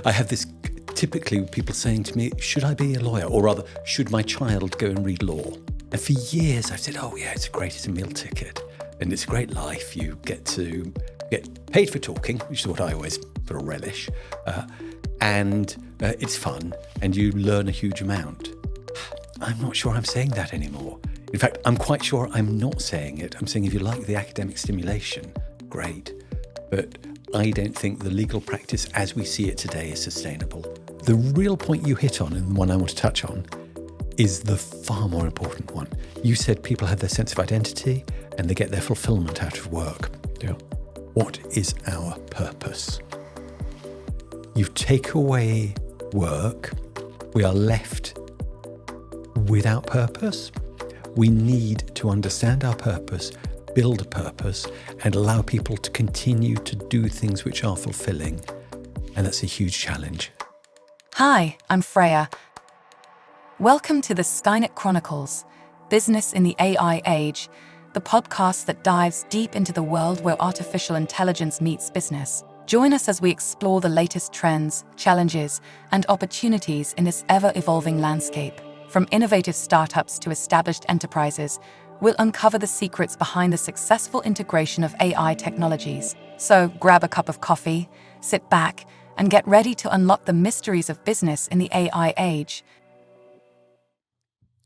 I have this, typically people saying to me, should I be a lawyer? Or rather, should my child go and read law? And for years I've said, oh yeah, it's great, it's a meal ticket. And it's a great life. You get to get paid for talking, which is what I always sort of relish. And it's fun, and you learn a huge amount. I'm not sure I'm saying that anymore. In fact, I'm quite sure I'm not saying it. I'm saying if you like the academic stimulation, great. But I don't think the legal practice as we see it today is sustainable. The real point you hit on, and the one I want to touch on, is the far more important one. You said people have their sense of identity and they get their fulfillment out of work. Yeah. What is our purpose? You take away work, we are left without purpose. We need to understand our purpose, build a purpose, and allow people to continue to do things which are fulfilling. And that's a huge challenge. Hi, I'm Freya. Welcome to the Skynet Chronicles, Business in the AI Age, the podcast that dives deep into the world where artificial intelligence meets business. Join us as we explore the latest trends, challenges, and opportunities in this ever-evolving landscape. From innovative startups to established enterprises, we'll uncover the secrets behind the successful integration of AI technologies. So grab a cup of coffee, sit back, and get ready to unlock the mysteries of business in the AI age.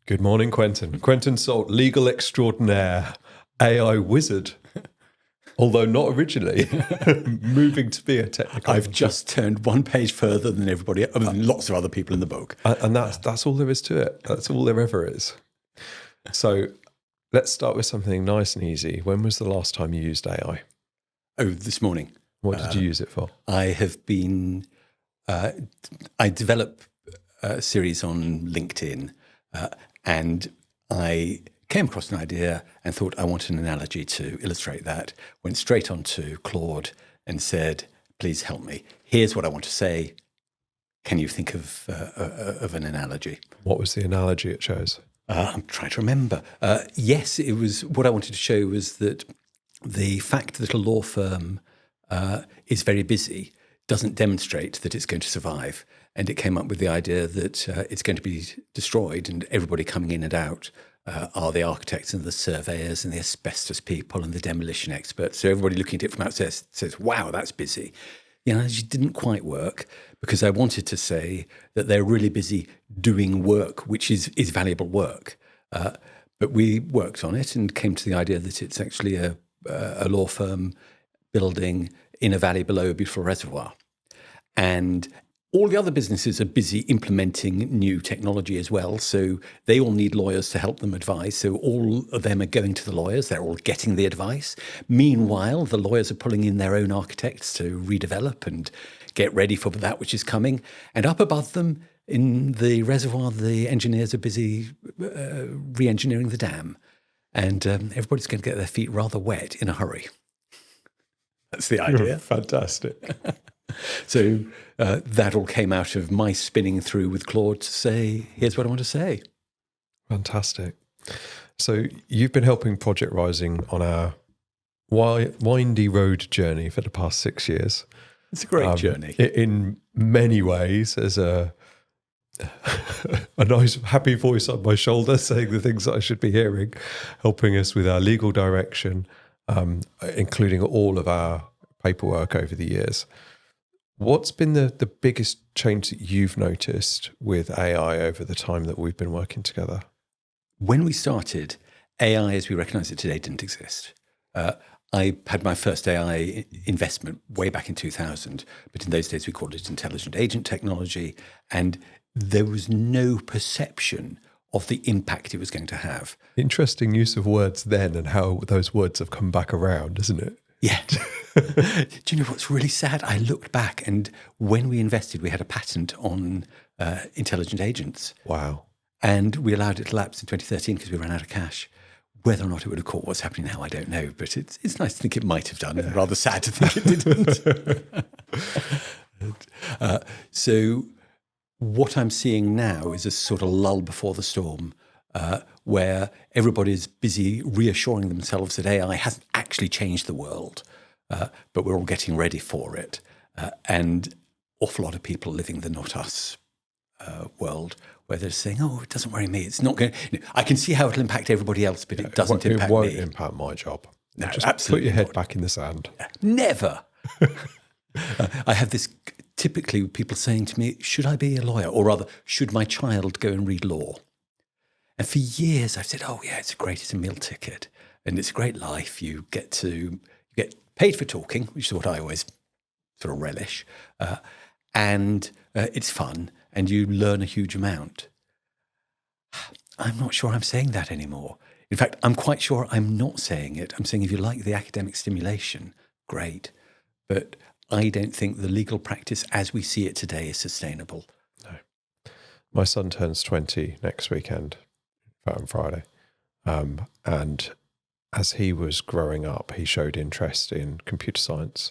Good morning, Quentin. Quentin Salt, legal extraordinaire, AI wizard. Although not originally, moving to be a technical. I've just turned one page further than everybody, lots of other people in the book. And that's all there is to it. That's all there ever is. So let's start with something nice and easy. When was the last time you used AI? Oh, this morning. What did you use it for? I have been, I develop a series on LinkedIn and I came across an idea and thought I want an analogy to illustrate that. Went straight on to Claude and said, please help me. Here's what I want to say. Can you think of an analogy? What was the analogy it shows? I'm trying to remember. Yes, it was, what I wanted to show was that the fact that a law firm is very busy doesn't demonstrate that it's going to survive. And it came up with the idea that it's going to be destroyed, and everybody coming in and out are the architects and the surveyors and the asbestos people and the demolition experts. So everybody looking at it from outside says, wow, that's busy. The analogy didn't quite work because I wanted to say that they're really busy doing work, which is valuable work. But we worked on it and came to the idea that it's actually a law firm building in a valley below a beautiful reservoir. And all the other businesses are busy implementing new technology as well. So they all need lawyers to help them advise. So all of them are going to the lawyers. They're all getting the advice. Meanwhile, the lawyers are pulling in their own architects to redevelop and get ready for that which is coming. And up above them in the reservoir, the engineers are busy re-engineering the dam. And everybody's going to get their feet rather wet in a hurry. That's the idea. Fantastic. So that all came out of my spinning through with Claude to say, here's what I want to say. Fantastic. So you've been helping Project Rising on our windy road journey for the past 6 years. It's a great journey. In many ways, as a nice happy voice on my shoulder saying the things that I should be hearing, helping us with our legal direction, including all of our paperwork over the years. What's been the biggest change that you've noticed with AI over the time that we've been working together? When we started, AI as we recognise it today didn't exist. I had my first AI investment way back in 2000, but in those days we called it intelligent agent technology, and there was no perception of the impact it was going to have. Interesting use of words then and how those words have come back around, isn't it? Yeah. Do you know what's really sad? I looked back and when we invested, we had a patent on intelligent agents. Wow. And we allowed it to lapse in 2013 because we ran out of cash. Whether or not it would have caught what's happening now, I don't know. But it's nice to think it might have done and rather sad to think it didn't. So what I'm seeing now is a sort of lull before the storm, where everybody's busy reassuring themselves that AI hasn't actually changed the world, but we're all getting ready for it. And awful lot of people living the not us world, where they're saying, "Oh, it doesn't worry me. It's not going. I can see how it'll impact everybody else, but it doesn't impact me. It won't impact my job." No, just absolutely put your head not. back in the sand. Never. I have this typically people saying to me, "Should I be a lawyer, or rather, should my child go and read law?" And for years, I've said, "Oh, yeah, it's great. It's a meal ticket, and it's a great life. You get paid for talking, which is what I always sort of relish, and it's fun, and you learn a huge amount." I'm not sure I'm saying that anymore. In fact, I'm quite sure I'm not saying it. I'm saying if you like the academic stimulation, great. But I don't think the legal practice as we see it today is sustainable. No. My son turns 20 next weekend, on Friday. And as he was growing up, he showed interest in computer science.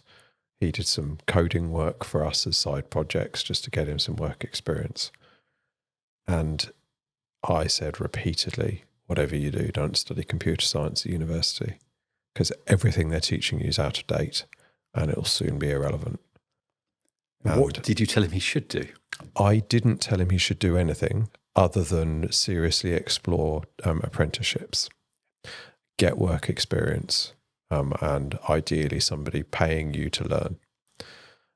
He did some coding work for us as side projects just to get him some work experience. And I said repeatedly, whatever you do, don't study computer science at university, because everything they're teaching you is out of date and it'll soon be irrelevant. What did you tell him he should do? I didn't tell him he should do anything other than seriously explore apprenticeships, get work experience, and ideally somebody paying you to learn.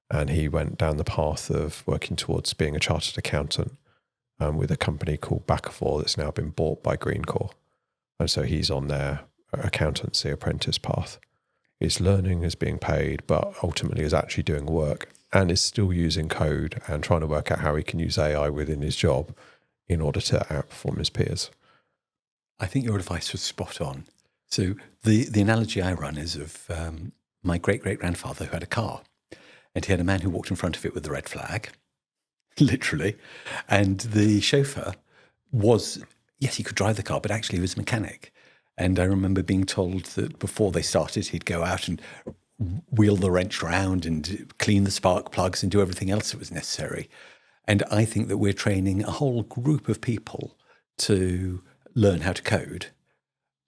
And he went down the path of working towards being a chartered accountant with a company called Backafor that's now been bought by Greencore. And so he's on their accountancy apprentice path. He's learning, is being paid, but ultimately is actually doing work and is still using code and trying to work out how he can use AI within his job in order to outperform his peers. I think your advice was spot on. So the analogy I run is of my great-great-grandfather who had a car, and he had a man who walked in front of it with the red flag, literally, and the chauffeur was, yes, he could drive the car, but actually he was a mechanic. And I remember being told that before they started, he'd go out and wheel the wrench around and clean the spark plugs and do everything else that was necessary. And I think that we're training a whole group of people to learn how to code.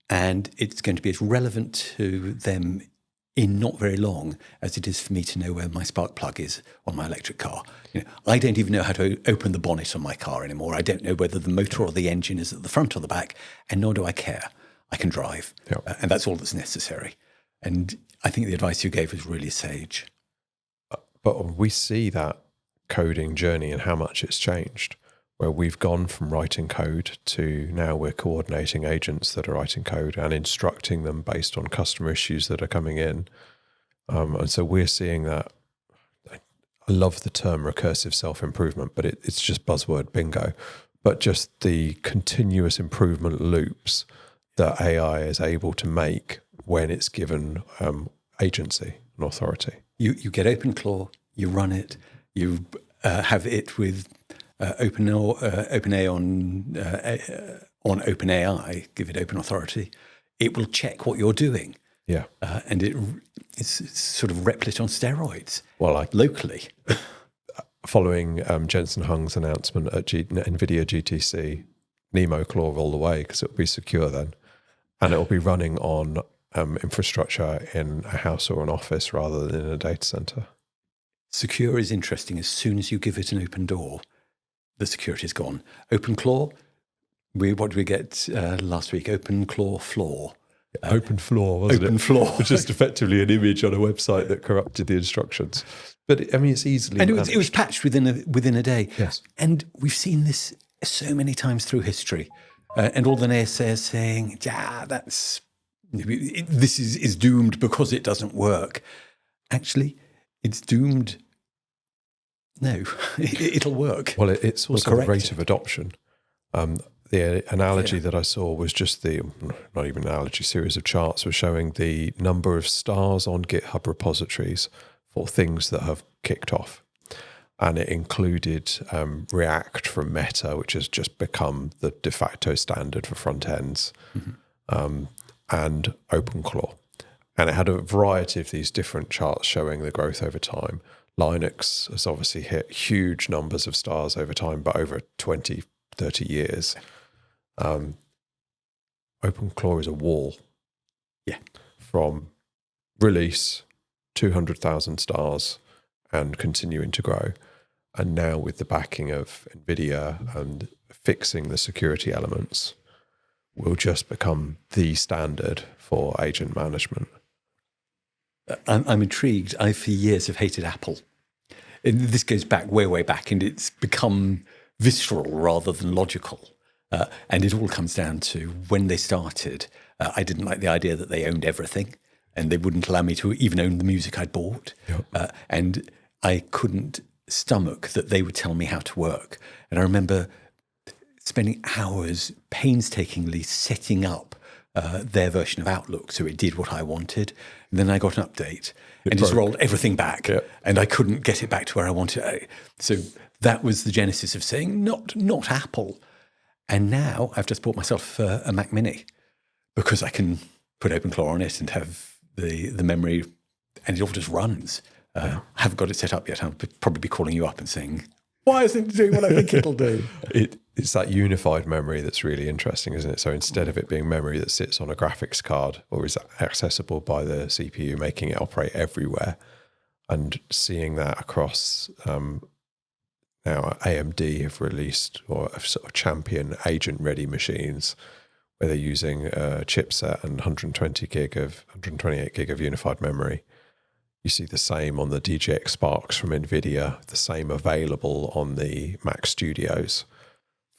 And it's going to be as relevant to them in not very long as it is for me to know where my spark plug is on my electric car. I don't even know how to open the bonnet on my car anymore. I don't know whether the motor or the engine is at the front or the back, and nor do I care. I can drive, and that's all that's necessary. And I think the advice you gave was really sage. But we see that coding journey and how much it's changed, where we've gone from writing code to now we're coordinating agents that are writing code and instructing them based on customer issues that are coming in. And so we're seeing that. I love the term recursive self-improvement, but it's just buzzword bingo. But just the continuous improvement loops that AI is able to make when it's given agency and authority. You get OpenClaw, you run it, you have it with OpenAI on OpenAI, give it open authority. It will check what you're doing. Yeah. And it's sort of Replit on steroids. Well, locally. Following Jensen Huang's announcement at NVIDIA GTC, NemoClaw all the way, because it'll be secure then. And it'll be running on infrastructure in a house or an office rather than in a data center. Secure is interesting. As soon as you give it an open door, the security is gone. OpenClaw, what did we get last week? OpenClaw Floor. Open floor, wasn't it? Open floor. Which is effectively an image on a website that corrupted the instructions. But I mean, it's easily and it was patched within a day. Yes. And we've seen this so many times through history. And all the naysayers saying, this is doomed because it doesn't work. Actually, it's doomed. No, it'll work. Well, it's also the rate of adoption. The analogy that I saw was just not even analogy, series of charts was showing the number of stars on GitHub repositories for things that have kicked off. And it included React from Meta, which has just become the de facto standard for front ends, and OpenClaw. And it had a variety of these different charts showing the growth over time. Linux has obviously hit huge numbers of stars over time, but over 20, 30 years. OpenClaw is a wall. Yeah. From release, 200,000 stars and continuing to grow. And now with the backing of NVIDIA and fixing the security elements, will just become the standard for agent management. I'm intrigued. I, for years, have hated Apple. And this goes back, way back, and it's become visceral rather than logical. And it all comes down to when they started, I didn't like the idea that they owned everything and they wouldn't allow me to even own the music I'd bought. Yep. And I couldn't stomach that they would tell me how to work. And I remember spending hours painstakingly setting up their version of Outlook so it did what I wanted. And then I got an update and just rolled everything back. Yep. And I couldn't get it back to where I wanted it. So that was the genesis of saying, not Apple. And now I've just bought myself a Mac Mini because I can put OpenClaw on it and have the memory, and it all just runs. I haven't got it set up yet. I'll probably be calling you up and saying, why isn't it doing what I think it'll do? It's that unified memory that's really interesting, isn't it? So instead of it being memory that sits on a graphics card or is accessible by the CPU, making it operate everywhere, and seeing that across now AMD have released or have sort of champion agent-ready machines where they're using a chipset and 128 gig of unified memory. You see the same on the DGX Sparks from NVIDIA, the same available on the Mac Studios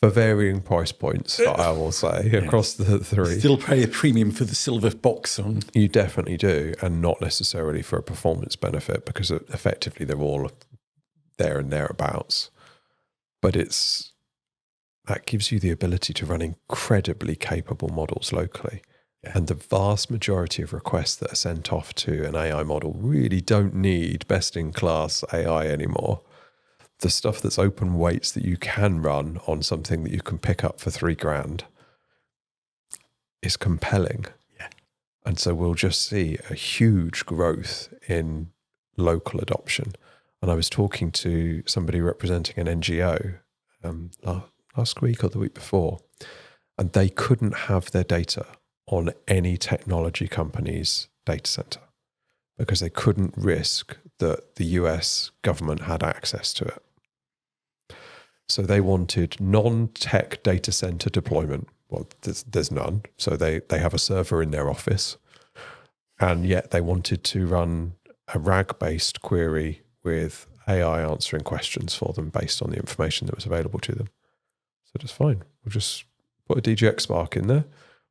for varying price points, I will say, across the three. Still pay a premium for the silver box on. You definitely do, and not necessarily for a performance benefit because effectively they're all there and thereabouts. But that gives you the ability to run incredibly capable models locally. And the vast majority of requests that are sent off to an AI model really don't need best-in-class AI anymore. The stuff that's open weights that you can run on something that you can pick up for $3,000 is compelling. Yeah. And so we'll just see a huge growth in local adoption. And I was talking to somebody representing an NGO last week or the week before, and they couldn't have their data on any technology company's data center because they couldn't risk that the US government had access to it. So they wanted non-tech data center deployment. Well, there's none. So they have a server in their office, and yet they wanted to run a RAG-based query with AI answering questions for them based on the information that was available to them. So that's fine. We'll just put a DGX Spark in there.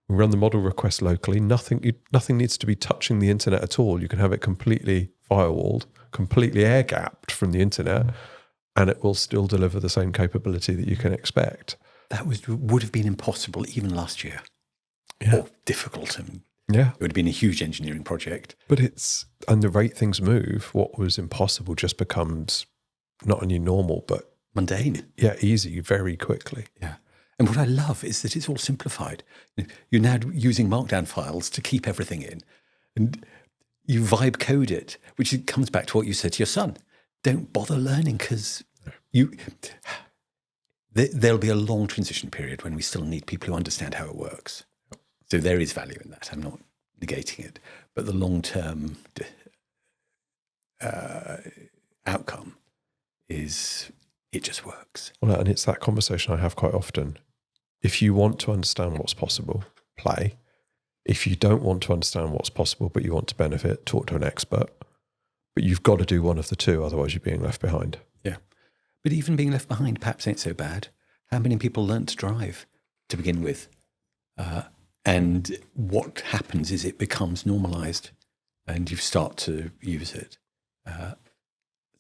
We run the model request locally. Nothing needs to be touching the internet at all. You can have it completely firewalled, completely air-gapped from the internet, and it will still deliver the same capability that you can expect. That would have been impossible even last year. Yeah. Or difficult. And Yeah. it would have been a huge engineering project. But and the rate things move, what was impossible just becomes not only normal, but Mundane. easy very quickly. Yeah. And what I love is that it's all simplified. You're now using Markdown files to keep everything in. And you vibe code it, which comes back to what you said to your son. Don't bother learning because there'll be a long transition period when we still need people who understand how it works. So there is value in that. I'm not negating it. But the long-term outcome is it just works. Well, and it's that conversation I have quite often. If you want to understand what's possible, play. If you don't want to understand what's possible, but you want to benefit, talk to an expert. But you've got to do one of the two, otherwise you're being left behind. Yeah. But even being left behind perhaps ain't so bad. How many people learnt to drive to begin with? And what happens is it becomes normalised and you start to use it.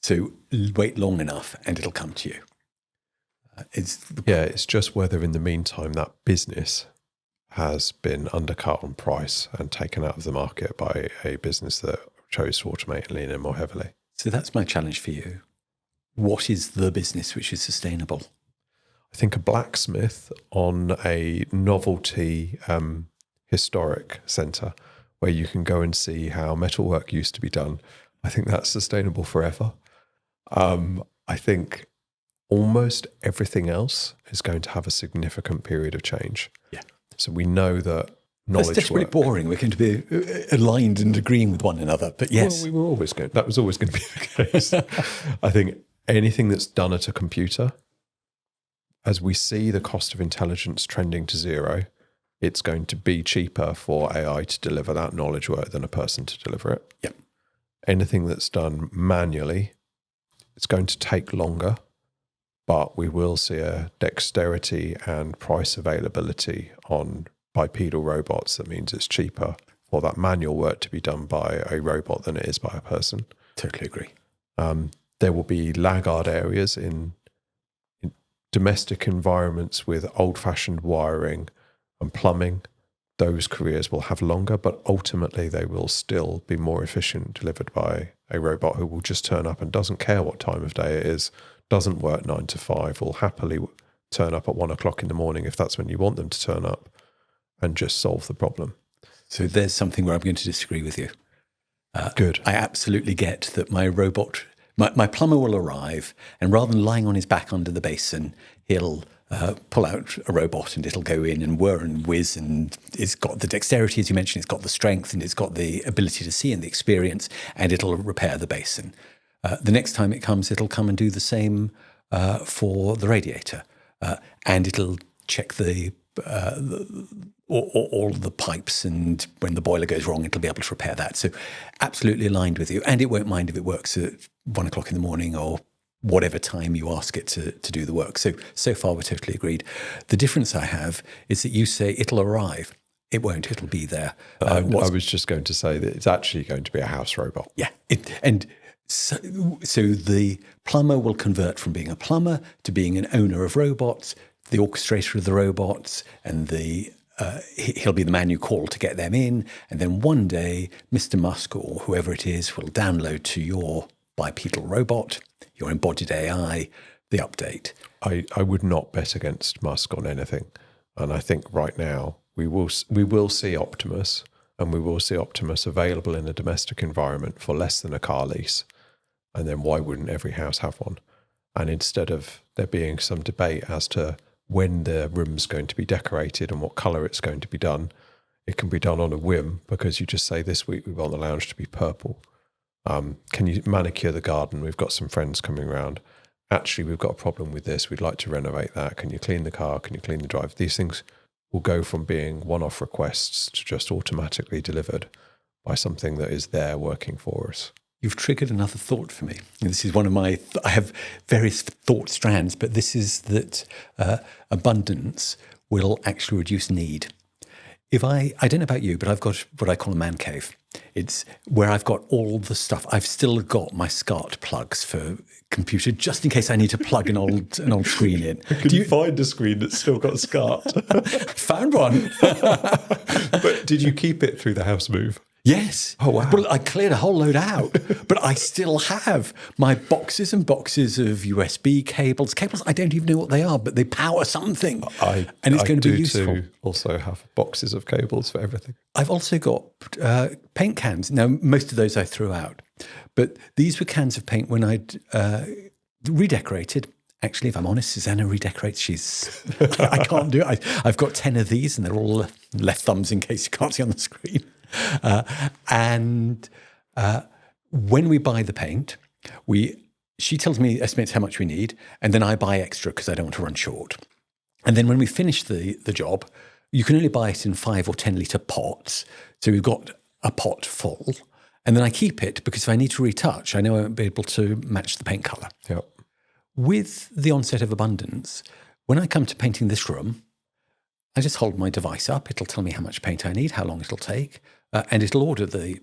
So wait long enough and it'll come to you. It's just whether in the meantime that business has been undercut on price and taken out of the market by a business that chose to automate and lean in more heavily. So that's my challenge for you. What is the business which is sustainable? I think a blacksmith on a novelty historic centre where you can go and see how metalwork used to be done. I think that's sustainable forever. I think almost everything else is going to have a significant period of change. Yeah. So we know that knowledge That's desperately work. boring. We're going to be aligned and agreeing with one another. But yes. Well, that was always going to be the case. I think anything that's done at a computer, as we see the cost of intelligence trending to zero, it's going to be cheaper for AI to deliver that knowledge work than a person to deliver it. Yep. Anything that's done manually, it's going to take longer, but we will see a dexterity and price availability on bipedal robots. That means it's cheaper for that manual work to be done by a robot than it is by a person. Totally agree. There will be laggard areas in domestic environments with old-fashioned wiring and plumbing. Those careers will have longer, but ultimately they will still be more efficient, delivered by a robot who will just turn up and doesn't care what time of day it is, doesn't work 9 to 5, will happily turn up at 1 o'clock in the morning if that's when you want them to turn up, and just solve the problem. So there's something where I'm going to disagree with you. Good. I absolutely get that my robot, my plumber will arrive, and rather than lying on his back under the basin, he'll pull out a robot and it'll go in and whir and whiz, and it's got the dexterity, as you mentioned, it's got the strength, and it's got the ability to see and the experience, and it'll repair the basin. The next time it comes, it'll come and do the same for the radiator, and it'll check all the pipes, and when the boiler goes wrong, it'll be able to repair that. So absolutely aligned with you, and it won't mind if it works at 1 o'clock in the morning or whatever time you ask it to do the work. So far, we're totally agreed. The difference I have is that you say it'll arrive. It won't. It'll be there. I was just going to say that it's actually going to be a house robot. Yeah. So the plumber will convert from being a plumber to being an owner of robots, the orchestrator of the robots, and he'll be the man you call to get them in. And then one day, Mr. Musk or whoever it is will download to your bipedal robot, your embodied AI, the update. I would not bet against Musk on anything. And I think right now we will see Optimus, and we will see Optimus available in a domestic environment for less than a car lease. And then why wouldn't every house have one? And instead of there being some debate as to when the room's going to be decorated and what colour it's going to be done, it can be done on a whim, because you just say, this week we want the lounge to be purple. Can you manicure the garden? We've got some friends coming around. Actually, we've got a problem with this. We'd like to renovate that. Can you clean the car? Can you clean the drive? These things will go from being one-off requests to just automatically delivered by something that is there working for us. You've triggered another thought for me. This is one of my, I have various thought strands, but this is that abundance will actually reduce need. If I don't know about you, but I've got what I call a man cave. It's where I've got all the stuff. I've still got my SCART plugs for computer, just in case I need to plug an old screen in. Can you find a screen that's still got SCART? Found one. But did you keep it through the house move? Yes. Oh, wow. Well, I cleared a whole load out, but I still have my boxes and boxes of USB cables. Cables, I don't even know what they are, but they power something. And it's going to be useful. I also have boxes of cables for everything. I've also got paint cans. Now, most of those I threw out, but these were cans of paint when I'd redecorated. Actually, if I'm honest, Susanna redecorates. I can't do it. I've got 10 of these, and they're all left thumbs in case you can't see on the screen. And when we buy the paint, she tells me, estimates how much we need, and then I buy extra because I don't want to run short. And then when we finish the job, you can only buy it in 5 or 10 litre pots. So we've got a pot full, and then I keep it because if I need to retouch, I know I won't be able to match the paint colour. Yep. With the onset of abundance, when I come to painting this room, I just hold my device up. It'll tell me how much paint I need, how long it'll take, and it'll order the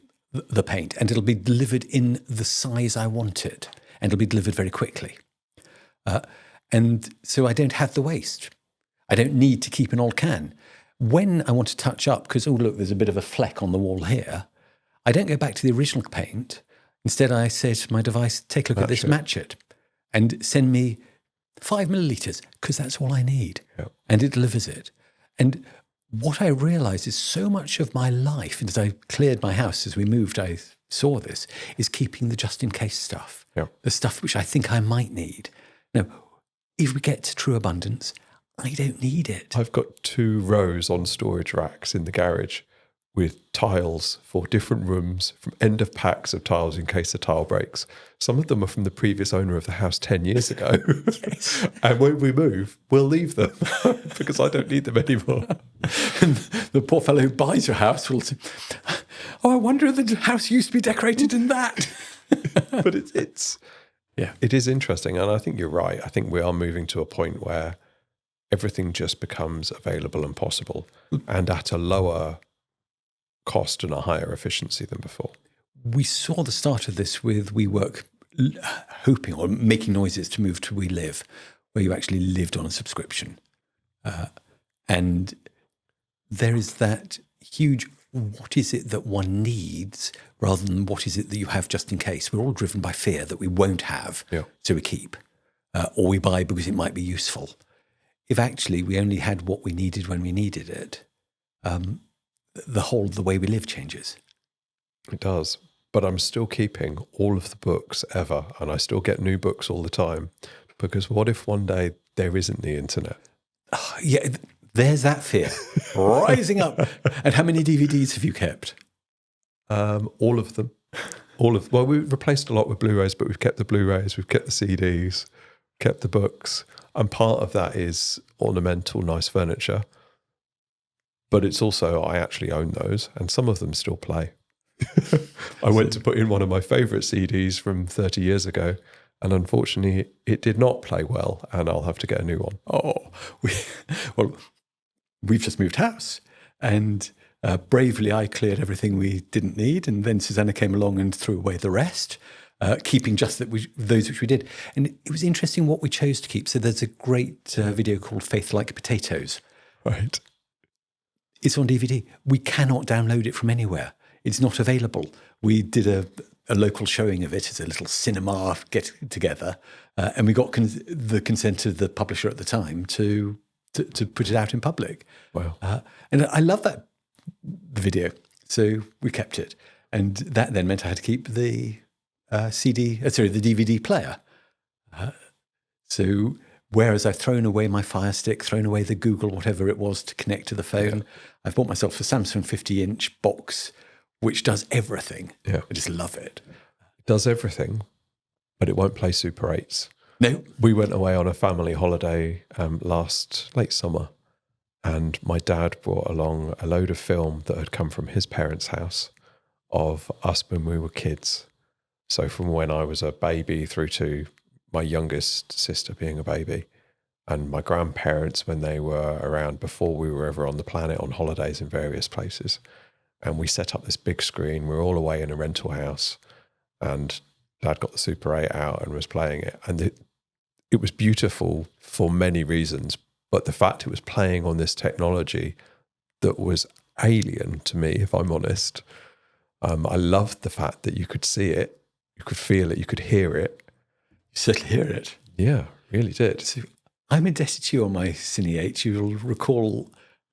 paint, and it'll be delivered in the size I want it, and it'll be delivered very quickly. And so I don't have the waste. I don't need to keep an old can. When I want to touch up, because, oh, look, there's a bit of a fleck on the wall here, I don't go back to the original paint. Instead, I say to my device, take a look at this, match it, and send me 5 millilitres, because that's all I need. Yep. And it delivers it. And what I realised is so much of my life, and as I cleared my house as we moved, I saw this, is keeping the just-in-case stuff, the stuff which I think I might need. Now, if we get to true abundance, I don't need it. I've got 2 rows on storage racks in the garage with tiles for different rooms from end of packs of tiles in case the tile breaks. Some of them are from the previous owner of the house 10 years ago. Yes. And when we move, we'll leave them because I don't need them anymore. And the poor fellow who buys your house will say, oh, I wonder if the house used to be decorated in that. But it is interesting. And I think you're right. I think we are moving to a point where everything just becomes available and possible and at a lower cost and a higher efficiency than before. We saw the start of this with WeWork hoping or making noises to move to We Live, where you actually lived on a subscription. And there is that huge, what is it that one needs rather than what is it that you have just in case? We're all driven by fear that we won't have, so we keep, or we buy because it might be useful. If actually we only had what we needed when we needed it, the way we live changes. It does. But I'm still keeping all of the books ever, and I still get new books all the time, because what if one day there isn't the internet? Yeah, there's that fear rising up. And how many DVDs have you kept? All of them. Well, we replaced a lot with Blu-rays, but we've kept the Blu-rays, we've kept the CDs, kept the books. And part of that is ornamental, nice furniture. But it's also, I actually own those, and some of them still play. I went to put in one of my favourite CDs from 30 years ago, and unfortunately it did not play well, and I'll have to get a new one. We've just moved house, and bravely I cleared everything we didn't need, and then Susanna came along and threw away the rest, keeping just those which we did. And it was interesting what we chose to keep. So there's a great video called Faith Like Potatoes. Right. It's on DVD. We cannot download it from anywhere. It's not available. We did a local showing of it as a little cinema get-together, and we got the consent of the publisher at the time to put it out in public. Wow. And I love the video, so we kept it. And that then meant I had to keep the the DVD player. So whereas I've thrown away my Fire Stick, thrown away the Google, whatever it was, to connect to the phone, I've bought myself a Samsung 50-inch box, which does everything. Yeah. I just love it. It does everything, but it won't play Super 8s. No. We went away on a family holiday last late summer, and my dad brought along a load of film that had come from his parents' house of us when we were kids. So from when I was a baby through to my youngest sister being a baby, and my grandparents when they were around before we were ever on the planet on holidays in various places. And we set up this big screen. We were all away in a rental house, and Dad got the Super 8 out and was playing it. And it was beautiful for many reasons, but the fact it was playing on this technology that was alien to me, if I'm honest, I loved the fact that you could see it, you could feel it, you could hear it. You certainly hear it. Yeah, really did. So I'm indebted to you on my Cine 8. You'll recall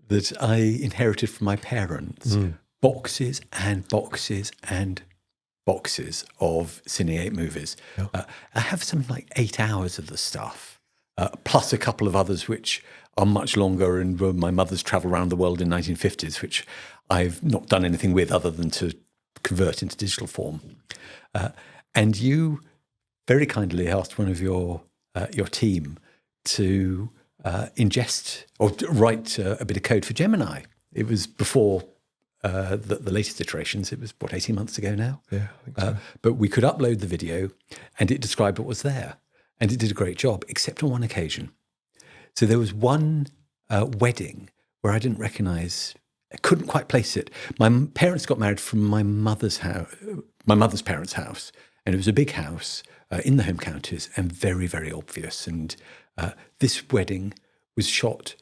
that I inherited from my parents boxes and boxes and boxes of Cine 8 movies. Yeah. I have something like 8 hours of the stuff, plus a couple of others which are much longer and were my mother's travel around the world in the 1950s, which I've not done anything with other than to convert into digital form. And you very kindly asked one of your team to ingest or write a bit of code for Gemini. It was before the latest iterations. It was, 18 months ago now? Yeah, I think so. But we could upload the video and it described what was there. And it did a great job, except on one occasion. So there was one wedding where I didn't recognise, I couldn't quite place it. My parents got married from my mother's house, my mother's parents' house. And it was a big house in the home counties and very, very obvious. And this wedding was shot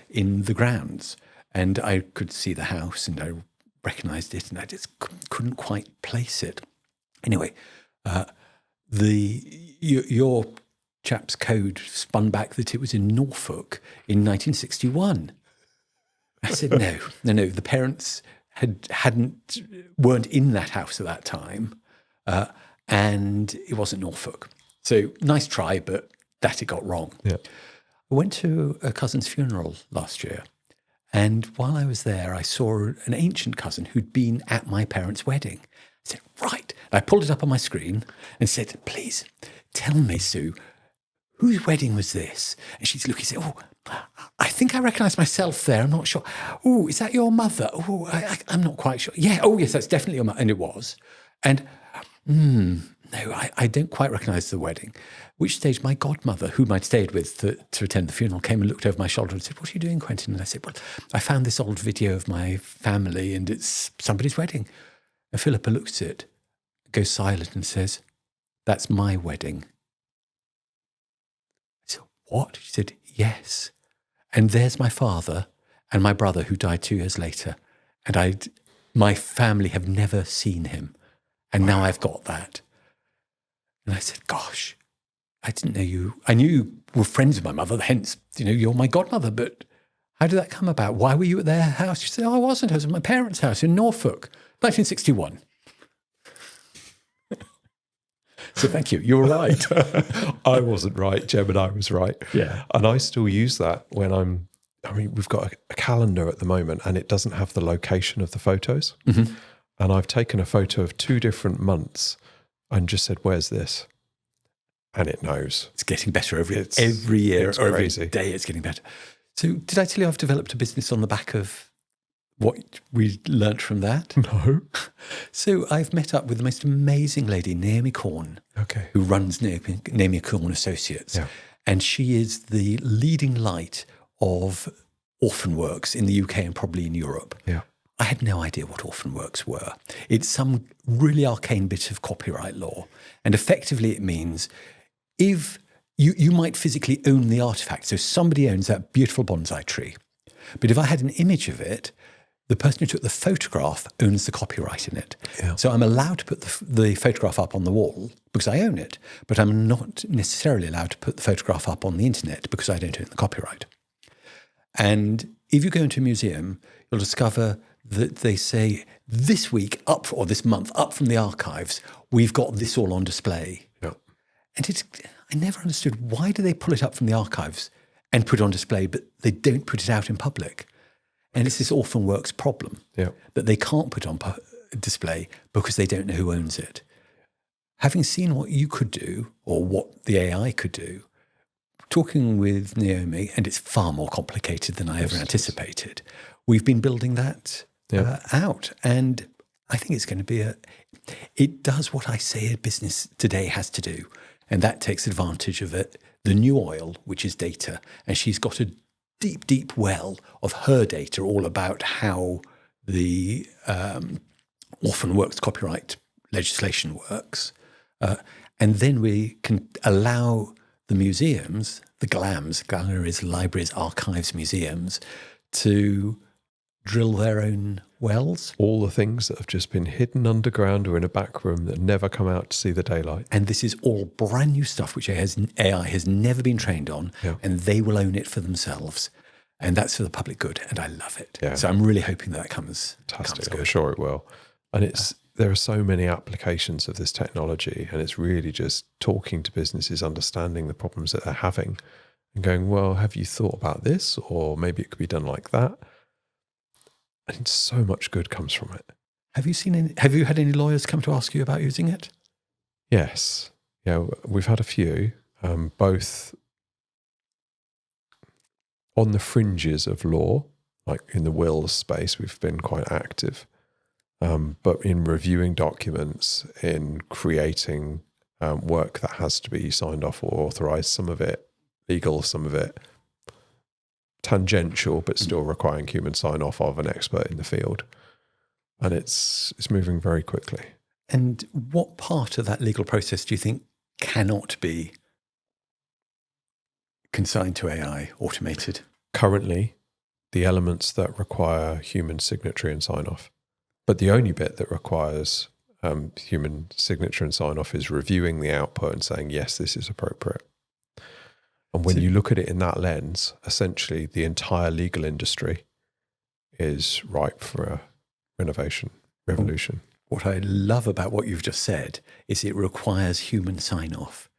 in the grounds. And I could see the house and I recognised it and I just couldn't quite place it. Anyway, your chap's code spun back that it was in Norfolk in 1961. I said, no. The parents weren't in that house at that time. And it wasn't Norfolk. So nice try, but that it got wrong. Yeah. I went to a cousin's funeral last year And while I was there, I saw an ancient cousin who'd been at my parents' wedding. I said, right. I pulled it up on my screen and said, please tell me, Sue, whose wedding was this? And she's looking and said, oh, I think I recognise myself there. I'm not sure. Oh, is that your mother? Oh, I'm not quite sure. Yeah. Oh, yes, that's definitely your mother. And it was. And no, I don't quite recognise the wedding. Which stage my godmother, whom I'd stayed with to attend the funeral, came and looked over my shoulder and said, what are you doing, Quentin? And I said, well, I found this old video of my family and it's somebody's wedding. And Philippa looks at it, goes silent and says, that's my wedding. I said, what? She said, yes. And there's my father and my brother who died 2 years later. And my family have never seen him. And now I've got that. And I said, gosh, I didn't know you. I knew you were friends with my mother, hence, you're my godmother. But how did that come about? Why were you at their house? She said, oh, I wasn't. I was at my parents' house in Norfolk, 1961. So thank you. You were right. I wasn't right. Gemini was right. Yeah. And I still use that when we've got a calendar at the moment and it doesn't have the location of the photos. Mm-hmm. And I've taken a photo of 2 different months and just said, where's this? And it knows. It's getting better every year it's or every crazy. day. It's getting better. So did I tell you I've developed a business on the back of what we learnt from that? No. So I've met up with the most amazing lady, Naomi Korn, Okay. who runs Naomi Korn Associates. Yeah. And she is the leading light of orphan works in the UK and probably in Europe. Yeah. I had no idea what orphan works were. It's some really arcane bit of copyright law. And effectively it means if you might physically own the artifact. So somebody owns that beautiful bonsai tree. But if I had an image of it, the person who took the photograph owns the copyright in it. Yeah. So I'm allowed to put the photograph up on the wall because I own it, but I'm not necessarily allowed to put the photograph up on the internet because I don't own the copyright. And if you go into a museum, you'll discover that they say this week or this month up from the archives, we've got this all on display. Yeah. And I never understood, why do they pull it up from the archives and put it on display, but they don't put it out in public? And it's this orphan works problem that they can't put on display because they don't know who owns it. Having seen what you could do or what the AI could do, talking with Naomi, and it's far more complicated than I ever anticipated, we've been building that out. And I think it's going to be it does what I say a business today has to do. And that takes advantage of the new oil, which is data. And she's got a deep, deep well of her data all about how the orphan works copyright legislation works. And then we can allow the museums, the GLAMs, galleries, libraries, archives, museums, to drill their own wells. All the things that have just been hidden underground or in a back room that never come out to see the daylight. And this is all brand new stuff which AI has never been trained on, and they will own it for themselves. And that's for the public good, and I love it. Yeah. So I'm really hoping that comes Fantastic. good. I'm sure it will. And there are so many applications of this technology, and it's really just talking to businesses, understanding the problems that they're having and going, well, have you thought about this? Or maybe it could be done like that. And so much good comes from it. Have you had any lawyers come to ask you about using it? Yes. Yeah, we've had a few, both on the fringes of law, like in the wills space, we've been quite active. But in reviewing documents, in creating work that has to be signed off or authorised, some of it legal, some of it tangential, but still requiring human sign-off of an expert in the field. And it's moving very quickly. And what part of that legal process do you think cannot be consigned to AI, automated? Currently, the elements that require human signatory and sign-off. But the only bit that requires human signature and sign-off is reviewing the output and saying, yes, this is appropriate. And when you look at it in that lens, essentially the entire legal industry is ripe for a revolution. What I love about what you've just said is it requires human sign-off.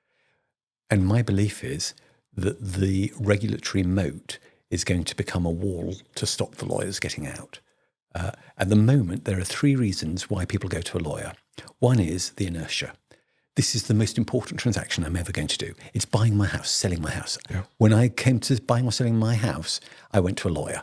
And my belief is that the regulatory moat is going to become a wall to stop the lawyers getting out. At the moment, there are 3 reasons why people go to a lawyer. One is the inertia. This is the most important transaction I'm ever going to do. It's buying my house, selling my house. Yeah. When I came to buying or selling my house, I went to a lawyer.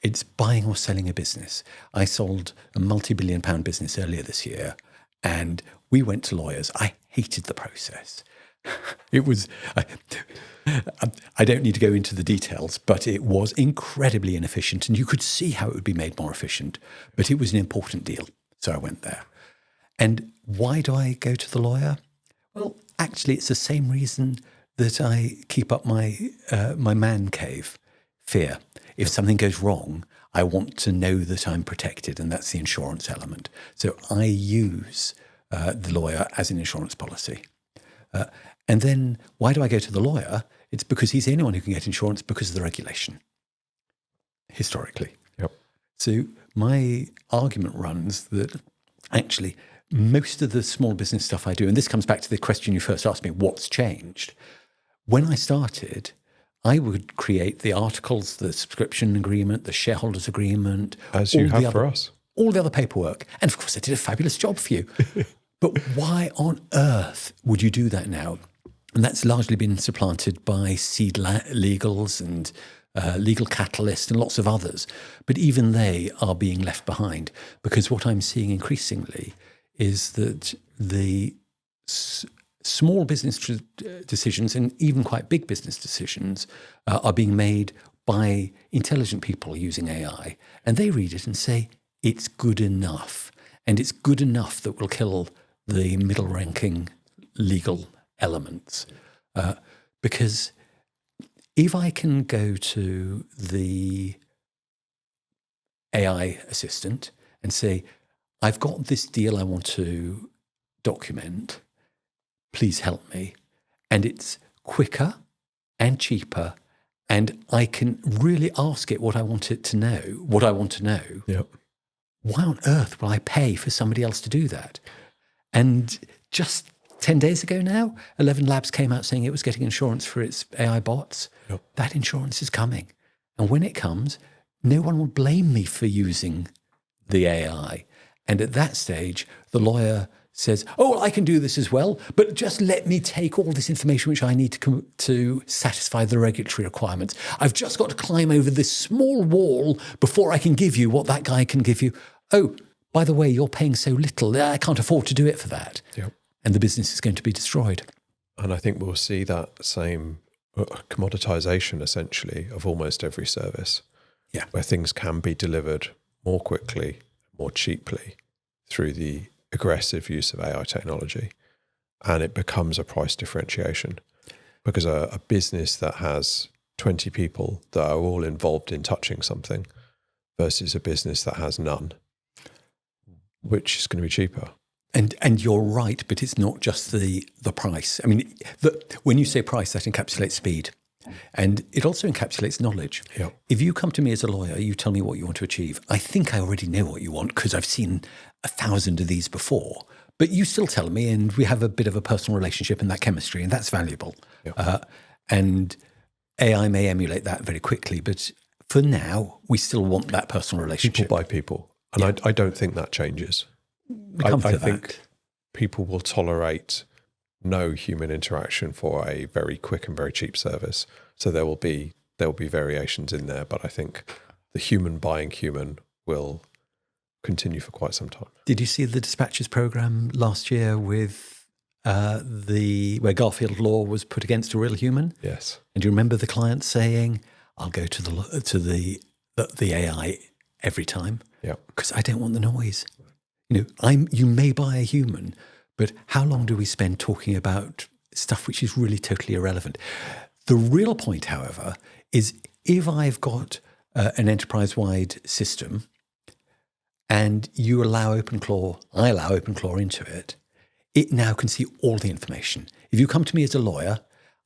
It's buying or selling a business. I sold a multi-billion-pound business earlier this year, and we went to lawyers. I hated the process. It was, I don't need to go into the details, but it was incredibly inefficient, and you could see how it would be made more efficient, but it was an important deal. So I went there. And why do I go to the lawyer? Well, actually, it's the same reason that I keep up my man cave, fear. If something goes wrong, I want to know that I'm protected, and that's the insurance element. So I use the lawyer as an insurance policy. And then why do I go to the lawyer? It's because he's the only one who can get insurance because of the regulation, historically. Yep. So my argument runs that actually most of the small business stuff I do, and this comes back to the question you first asked me, what's changed? When I started, I would create the articles, the subscription agreement, the shareholders agreement. As you have for us. All the other paperwork. And of course, I did a fabulous job for you. But why on earth would you do that now? And that's largely been supplanted by seed legals and Legal Catalyst and lots of others. But even they are being left behind, because what I'm seeing increasingly is that the small business decisions and even quite big business decisions are being made by intelligent people using AI. And they read it and say, it's good enough. And it's good enough that will kill the middle-ranking legal elements. Because if I can go to the AI assistant and say, I've got this deal I want to document, please help me. And it's quicker and cheaper, and I can really ask it what I want it to know, what I want to know. Yep. Why on earth will I pay for somebody else to do that? And just 10 days ago now, 11 Labs came out saying it was getting insurance for its AI bots. Yep. That insurance is coming. And when it comes, no one will blame me for using the AI. And at that stage, the lawyer says, oh, I can do this as well, but just let me take all this information which I need to satisfy the regulatory requirements. I've just got to climb over this small wall before I can give you what that guy can give you. Oh, by the way, you're paying so little, I can't afford to do it for that. Yep. And the business is going to be destroyed. And I think we'll see that same commoditisation, essentially, of almost every service. Yeah. Where things can be delivered more quickly, more cheaply through the aggressive use of AI technology. And it becomes a price differentiation. Because a business that has 20 people that are all involved in touching something versus a business that has none, which is going to be cheaper. And you're right, but it's not just the price. I mean, when you say price, that encapsulates speed. And it also encapsulates knowledge. Yep. If you come to me as a lawyer, you tell me what you want to achieve. I think I already know what you want because I've seen 1,000 of these before. But you still tell me, and we have a bit of a personal relationship in that chemistry, and that's valuable. Yep. And AI may emulate that very quickly, but for now, we still want that personal relationship. People by people. And I don't think that changes. I think people will tolerate no human interaction for a very quick and very cheap service. So there will be variations in there, but I think the human buying human will continue for quite some time. Did you see the dispatches program last year with where Garfield Law was put against a real human? Yes. And do you remember the client saying, "I'll go to the AI every time, yeah, because I don't want the noise." You may buy a human, but how long do we spend talking about stuff which is really totally irrelevant? The real point, however, is if I've got an enterprise-wide system and you allow OpenClaw, I allow OpenClaw into it, it now can see all the information. If you come to me as a lawyer,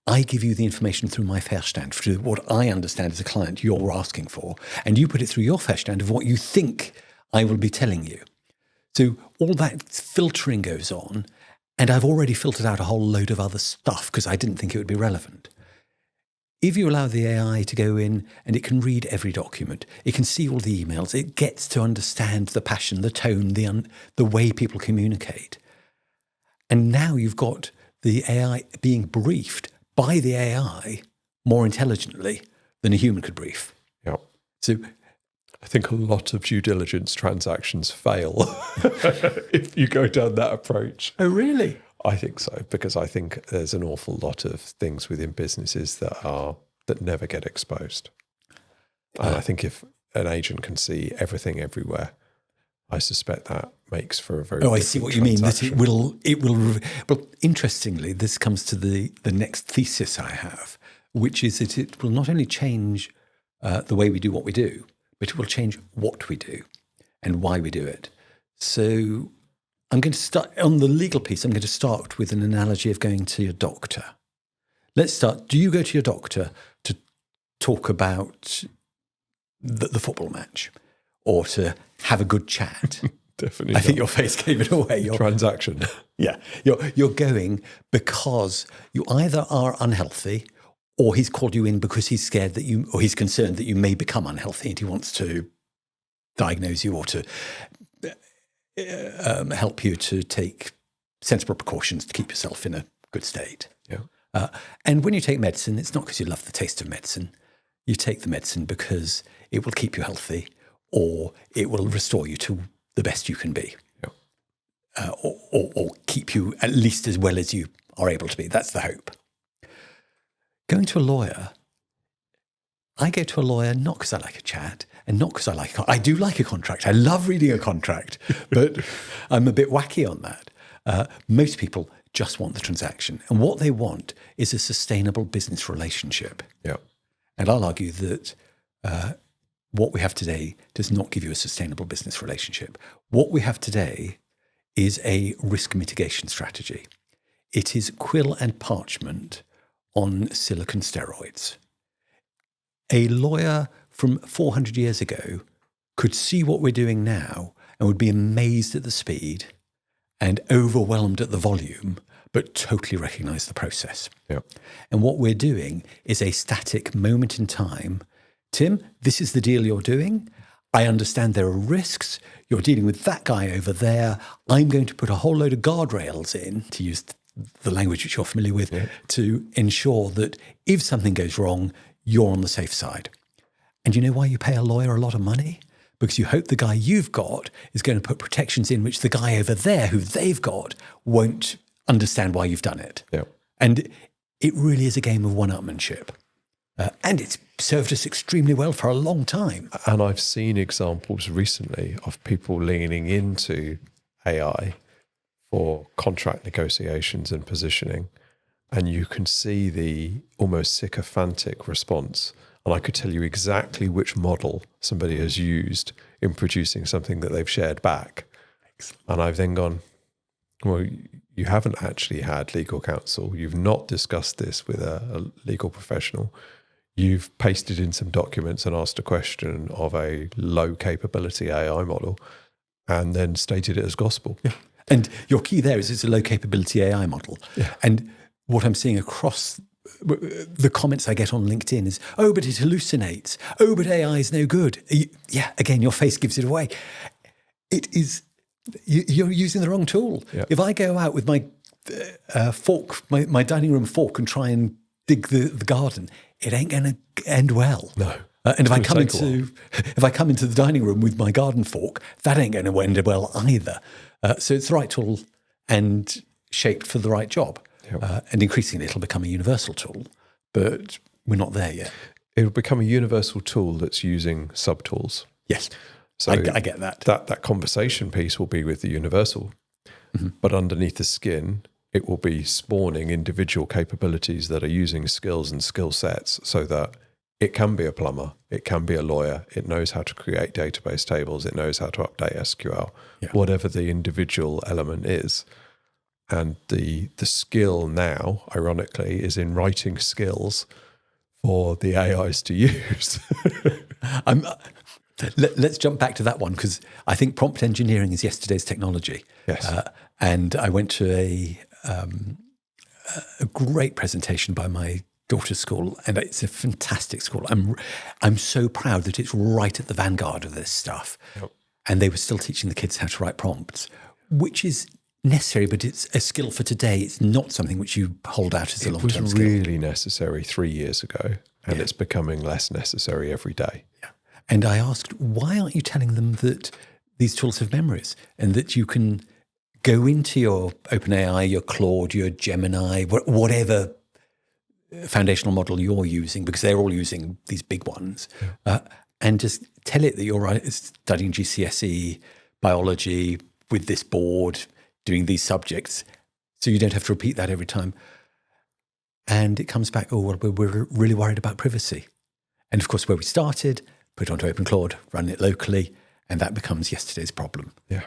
I give you the information through my Verstand, through what I understand as a client you're asking for, and you put it through your Verstand of what you think I will be telling you. So all that filtering goes on, and I've already filtered out a whole load of other stuff because I didn't think it would be relevant. if you allow the AI to go in and it can read every document, it can see all the emails, it gets to understand the passion, the tone, the way people communicate. And now you've got the AI being briefed by the AI more intelligently than a human could brief. Yeah. So I think a lot of due diligence transactions fail if you go down that approach. Oh, really? I think so, because I think there's an awful lot of things within businesses that never get exposed. And I think if an agent can see everything everywhere, I suspect that makes for a very I see what you mean. That it will. Well, interestingly, this comes to the next thesis I have, which is that it will not only change the way we do what we do, but it will change what we do and why we do it. So I'm going to start on the legal piece. I'm going to start with an analogy of going to your doctor. Let's start. Do you go to your doctor to talk about the football match or to have a good chat? Definitely. I think your face gave it away. Transaction. Yeah. You're going because you either are unhealthy or he's called you in because he's scared that you, or he's concerned that you may become unhealthy and he wants to diagnose you or to help you to take sensible precautions to keep yourself in a good state. Yeah. And when you take medicine, it's not because you love the taste of medicine. You take the medicine because it will keep you healthy or it will restore you to the best you can be. Yeah. Or keep you at least as well as you are able to be. That's the hope. Going to a lawyer, I go to a lawyer not because I like a chat and not because I do like a contract. I love reading a contract, but I'm a bit wacky on that. Most people just want the transaction. And what they want is a sustainable business relationship. Yeah. And I'll argue that what we have today does not give you a sustainable business relationship. What we have today is a risk mitigation strategy. It is quill and parchment on silicon steroids. A lawyer from 400 years ago could see what we're doing now and would be amazed at the speed and overwhelmed at the volume, but totally recognize the process. Yeah. And what we're doing is a static moment in time. Tim, this is the deal you're doing. I understand there are risks. You're dealing with that guy over there. I'm going to put a whole load of guardrails in, to use the language which you're familiar with, to ensure that if something goes wrong, you're on the safe side. And you know why you pay a lawyer a lot of money? Because you hope the guy you've got is going to put protections in which the guy over there who they've got won't understand why you've done it. Yeah. And it really is a game of one-upmanship. And it's served us extremely well for a long time. And I've seen examples recently of people leaning into AI for contract negotiations and positioning. And you can see the almost sycophantic response. And I could tell you exactly which model somebody has used in producing something that they've shared back. Excellent. And I've then gone, well, you haven't actually had legal counsel. You've not discussed this with a legal professional. You've pasted in some documents and asked a question of a low capability AI model and then stated it as gospel. Yeah. And your key there is it's a low capability AI model. Yeah. And what I'm seeing across the comments I get on LinkedIn is, oh, but it hallucinates. Oh, but AI is no good. Yeah, again, your face gives it away. It is, you're using the wrong tool. Yeah. If I go out with my fork, my dining room fork and try and dig the garden, it ain't going to end well. No. And if I come into the dining room with my garden fork, that ain't going to end well either. So it's the right tool and shaped for the right job. Yep. And increasingly it'll become a universal tool, but we're not there yet. It'll become a universal tool that's using subtools. Yes, so I get that. That conversation piece will be with the universal, but underneath the skin, it will be spawning individual capabilities that are using skills and skill sets so that it can be a plumber, it can be a lawyer, it knows how to create database tables, it knows how to update SQL, whatever the individual element is. And the skill now, ironically, is in writing skills for the AIs to use. Let's jump back to that one, because I think prompt engineering is yesterday's technology. Yes. And I went to a great presentation by my daughter's school, and it's a fantastic school. I'm so proud that it's right at the vanguard of this stuff. Yep. And they were still teaching the kids how to write prompts, which is necessary, but it's a skill for today. It's not something which you hold out as a long-term skill. It was really necessary 3 years ago, and it's becoming less necessary every day. Yeah. And I asked, why aren't you telling them that these tools have memories and that you can go into your OpenAI, your Claude, your Gemini, whatever foundational model you're using, because they're all using these big ones, and just tell it that you're studying GCSE biology with this board, doing these subjects, so you don't have to repeat that every time. And it comes back, oh, well, we're really worried about privacy. And of course, where we started, put it onto OpenClaw, run it locally, and that becomes yesterday's problem. Yeah.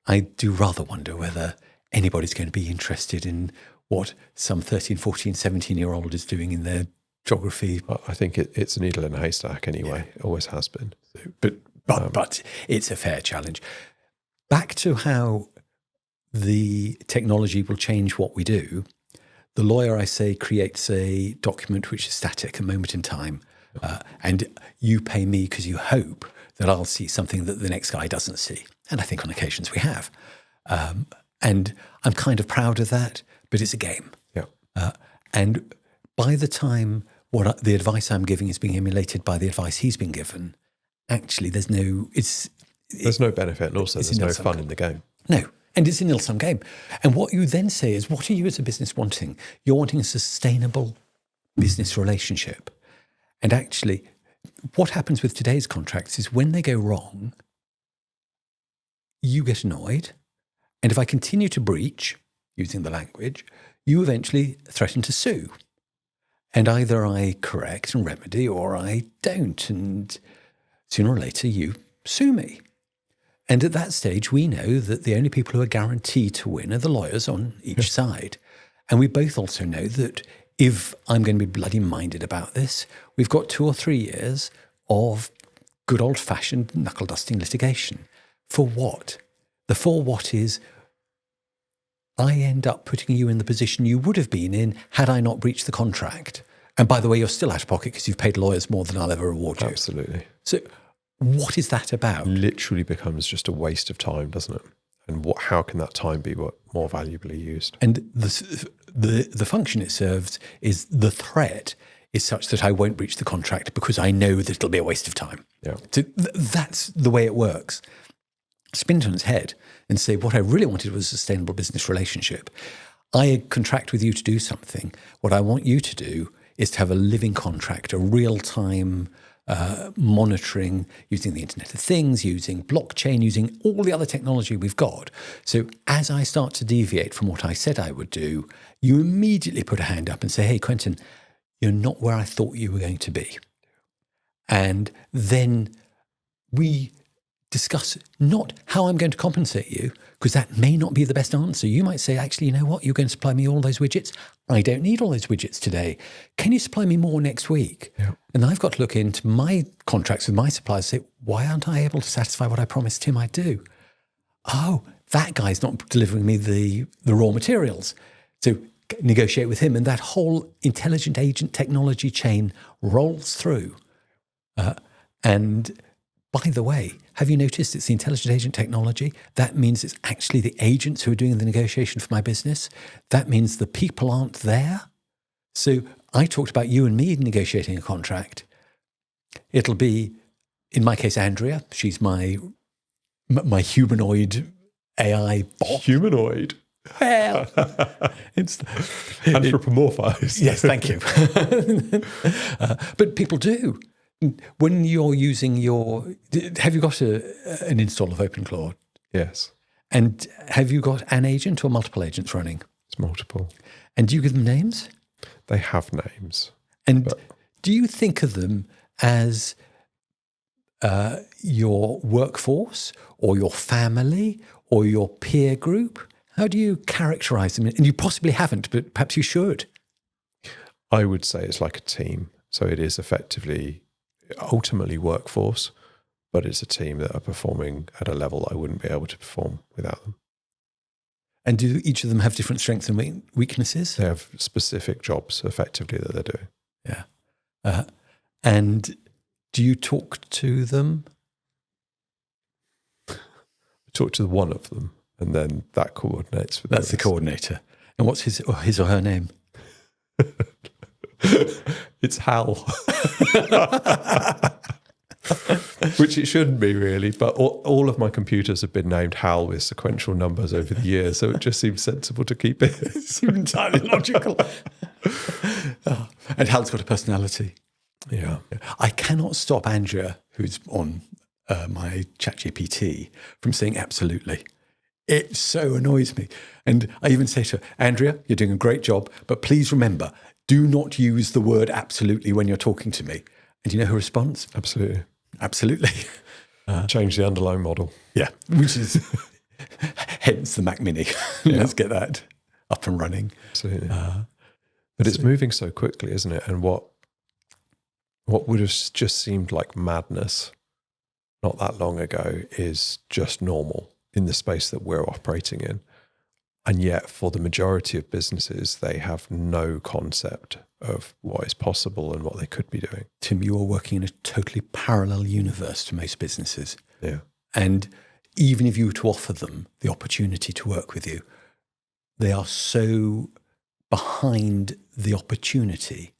I do rather wonder whether anybody's going to be interested in what some 13, 14, 17-year-old is doing in their geography. I think it's a needle in a haystack anyway. It always has been. But it's a fair challenge. Back to how the technology will change what we do. The lawyer, I say, creates a document which is static, a moment in time. And you pay me because you hope that I'll see something that the next guy doesn't see. And I think on occasions we have. And I'm kind of proud of that, but it's a game. Yeah. And by the time the advice I'm giving is being emulated by the advice he's been given, actually there's no benefit, and also there's no fun in the game. No. And it's a nil-sum game. And what you then say is, what are you as a business wanting? You're wanting a sustainable business relationship. And actually, what happens with today's contracts is when they go wrong, you get annoyed. And if I continue to breach, using the language, you eventually threaten to sue. And either I correct and remedy or I don't. And sooner or later, you sue me. And at that stage, we know that the only people who are guaranteed to win are the lawyers on each side. And we both also know that if I'm going to be bloody minded about this, we've got 2 or 3 years of good old-fashioned knuckle-dusting litigation. For what? The for what is, I end up putting you in the position you would have been in had I not breached the contract. And by the way, you're still out of pocket because you've paid lawyers more than I'll ever reward you. Absolutely. So what is that about? Literally becomes just a waste of time, doesn't it? And how can that time be more valuably used? And the function it serves is the threat is such that I won't breach the contract because I know that it'll be a waste of time. Yeah. So that's the way it works. Spin it on its head and say, what I really wanted was a sustainable business relationship. I contract with you to do something. What I want you to do is to have a living contract, a real-time monitoring, using the Internet of Things, using blockchain, using all the other technology we've got. So as I start to deviate from what I said I would do, you immediately put a hand up and say, hey, Quentin, you're not where I thought you were going to be. And then we discuss not how I'm going to compensate you, because that may not be the best answer. You might say, actually, you know what? You're going to supply me all those widgets. I don't need all those widgets today. Can you supply me more next week? Yeah. And I've got to look into my contracts with my suppliers and say, why aren't I able to satisfy what I promised Tim I'd do? Oh, that guy's not delivering me the raw materials. So negotiate with him. And that whole intelligent agent technology chain rolls through. And by the way, have you noticed it's the intelligent agent technology? That means it's actually the agents who are doing the negotiation for my business. That means the people aren't there. So I talked about you and me negotiating a contract. It'll be, in my case, Andrea. She's my humanoid AI bot. Humanoid? Well, it's anthropomorphized. Yes, thank you. But people do. When you're using have you got an install of OpenClaw? Yes. And have you got an agent or multiple agents running? It's multiple. And do you give them names? They have names. And do you think of them as your workforce or your family or your peer group? How do you characterize them? And you possibly haven't, but perhaps you should. I would say it's like a team. So it is effectively ultimately workforce, but it's a team that are performing at a level I wouldn't be able to perform without them. And do each of them have different strengths and weaknesses? They have specific jobs, effectively, that they're doing. Yeah. And do you talk to them? Talk to one of them, and then that coordinates with That's the coordinator. And what's his or her name? It's Hal. Which it shouldn't be, really, but all of my computers have been named Hal with sequential numbers over the years, so it just seems sensible to keep it. It's entirely logical. And Hal's got a personality. Yeah. I cannot stop Andrea, who's on my ChatGPT, from saying absolutely. It so annoys me. And I even say to her, Andrea, you're doing a great job, but please remember, do not use the word absolutely when you're talking to me. And do you know her response? Absolutely. Absolutely. Change the underlying model. Yeah, which is hence the Mac Mini. Let's get that up and running. Absolutely. But it's moving so quickly, isn't it? And what would have just seemed like madness not that long ago is just normal in the space that we're operating in. And yet, for the majority of businesses, they have no concept of what is possible and what they could be doing. Tim, you are working in a totally parallel universe to most businesses. Yeah. And even if you were to offer them the opportunity to work with you, they are so behind the opportunity,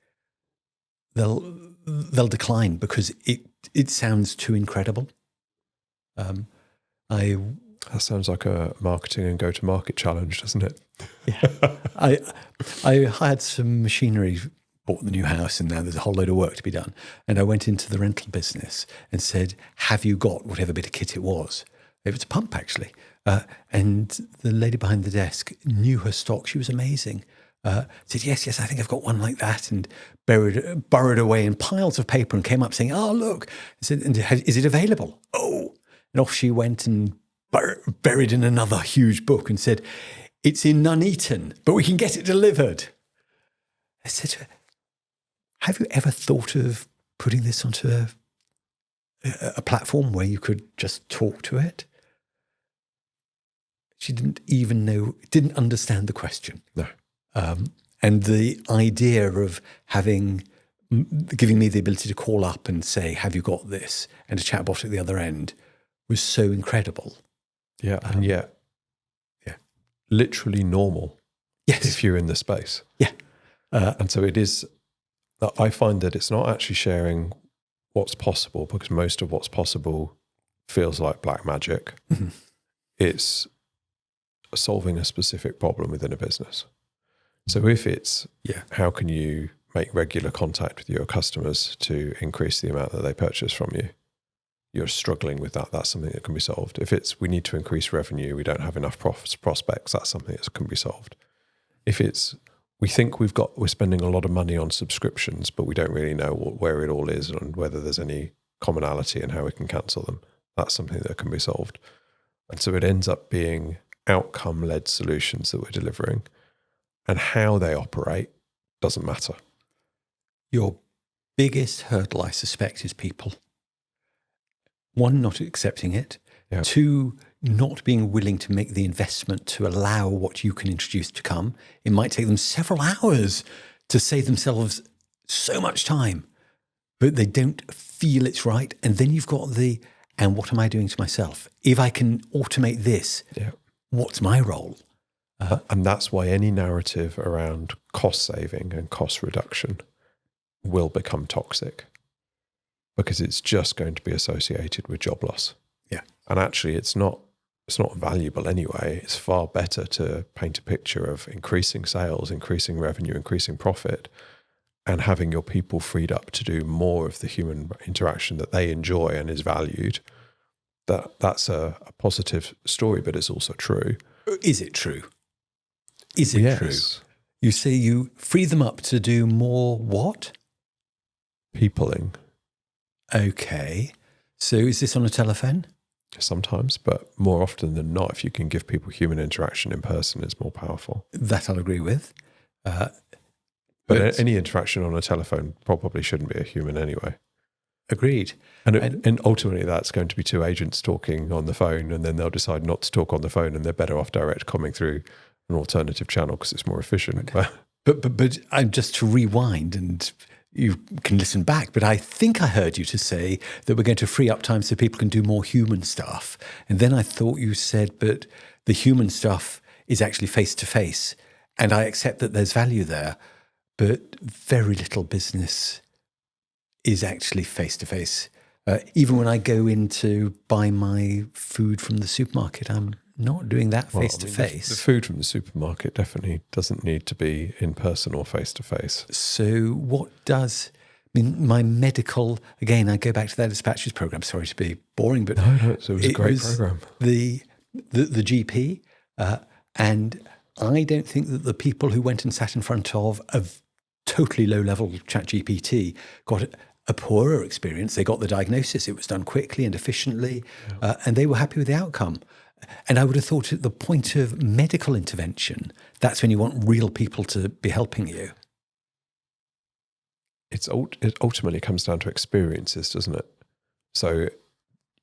they'll decline because it sounds too incredible. That sounds like a marketing and go-to-market challenge, doesn't it? Yeah. I hired some machinery, bought the new house, and now there's a whole load of work to be done. And I went into the rental business and said, have you got whatever bit of kit it was? It was a pump, actually. And the lady behind the desk knew her stock. She was amazing. Said, yes, I think I've got one like that, and burrowed away in piles of paper and came up saying, oh, look. I said, and is it available? Oh. And off she went and buried in another huge book and said, it's in Nuneaton, but we can get it delivered. I said to her, have you ever thought of putting this onto a platform where you could just talk to it? She didn't understand the question. No. And the idea of giving me the ability to call up and say, have you got this? And a chatbot at the other end was so incredible. Yeah, and yet, literally normal. Yes, if you're in the space. Yeah, and so it is. I find that it's not actually sharing what's possible, because most of what's possible feels like black magic. Mm-hmm. It's solving a specific problem within a business. So if it's how can you make regular contact with your customers to increase the amount that they purchase from you? You're struggling with that. That's something that can be solved. If it's we need to increase revenue, we don't have enough prospects, that's something that can be solved. If it's we think we're spending a lot of money on subscriptions, but we don't really know where it all is and whether there's any commonality and how we can cancel them, that's something that can be solved. And so it ends up being outcome-led solutions that we're delivering, and how they operate doesn't matter. Your biggest hurdle, I suspect, is people. One, not accepting it. Yeah. Two, not being willing to make the investment to allow what you can introduce to come. It might take them several hours to save themselves so much time, but they don't feel it's right. And then you've got and what am I doing to myself? If I can automate this, what's my role? And that's why any narrative around cost saving and cost reduction will become toxic, because it's just going to be associated with job loss. Yeah. And actually it's not valuable anyway. It's far better to paint a picture of increasing sales, increasing revenue, increasing profit, and having your people freed up to do more of the human interaction that they enjoy and is valued. That's a positive story, but it's also true. Is it true? Is it true? You say you free them up to do more what? Peopling. Okay. So is this on a telephone? Sometimes, but more often than not, if you can give people human interaction in person, it's more powerful. That I'll agree with. But any interaction on a telephone probably shouldn't be a human anyway. Agreed. And ultimately, that's going to be two agents talking on the phone, and then they'll decide not to talk on the phone, and they're better off direct coming through an alternative channel because it's more efficient. But I'm just to rewind, and you can listen back, but I think I heard you to say that we're going to free up time so people can do more human stuff. And then I thought you said, but the human stuff is actually face-to-face. And I accept that there's value there, but very little business is actually face-to-face. Even when I go in to buy my food from the supermarket, I'm not doing that face-to-face. The food from the supermarket definitely doesn't need to be in person or face-to-face. So what does... I mean, my medical... Again, I go back to that dispatches program. Sorry to be boring, but... No, it was a great program. The GP, and I don't think that the people who went and sat in front of a totally low-level ChatGPT got a poorer experience. They got the diagnosis. It was done quickly and efficiently, and they were happy with the outcome. And I would have thought at the point of medical intervention, that's when you want real people to be helping you. It ultimately comes down to experiences, doesn't it? So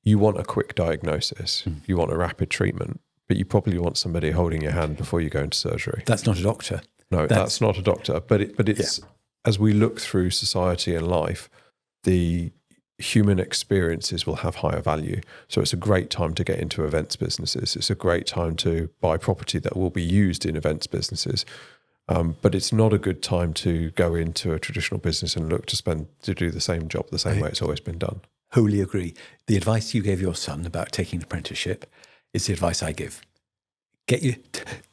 you want a quick diagnosis, you want a rapid treatment, but you probably want somebody holding your hand before you go into surgery. That's not a doctor. No, that's not a doctor. But it's as we look through society and life, the human experiences will have higher value. So it's a great time to get into events businesses. It's a great time to buy property that will be used in events businesses. But it's not a good time to go into a traditional business and look to do the same job the same way it's always been done. Wholly agree. The advice you gave your son about taking an apprenticeship is the advice I give.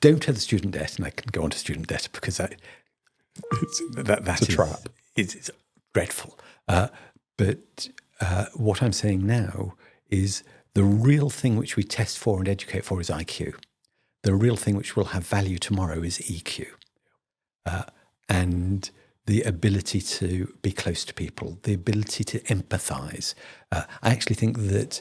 Don't have the student debt, and I can go on to student debt because it's a trap. It's dreadful. But what I'm saying now is the real thing which we test for and educate for is IQ. The real thing which will have value tomorrow is EQ. And the ability to be close to people, the ability to empathize. I actually think that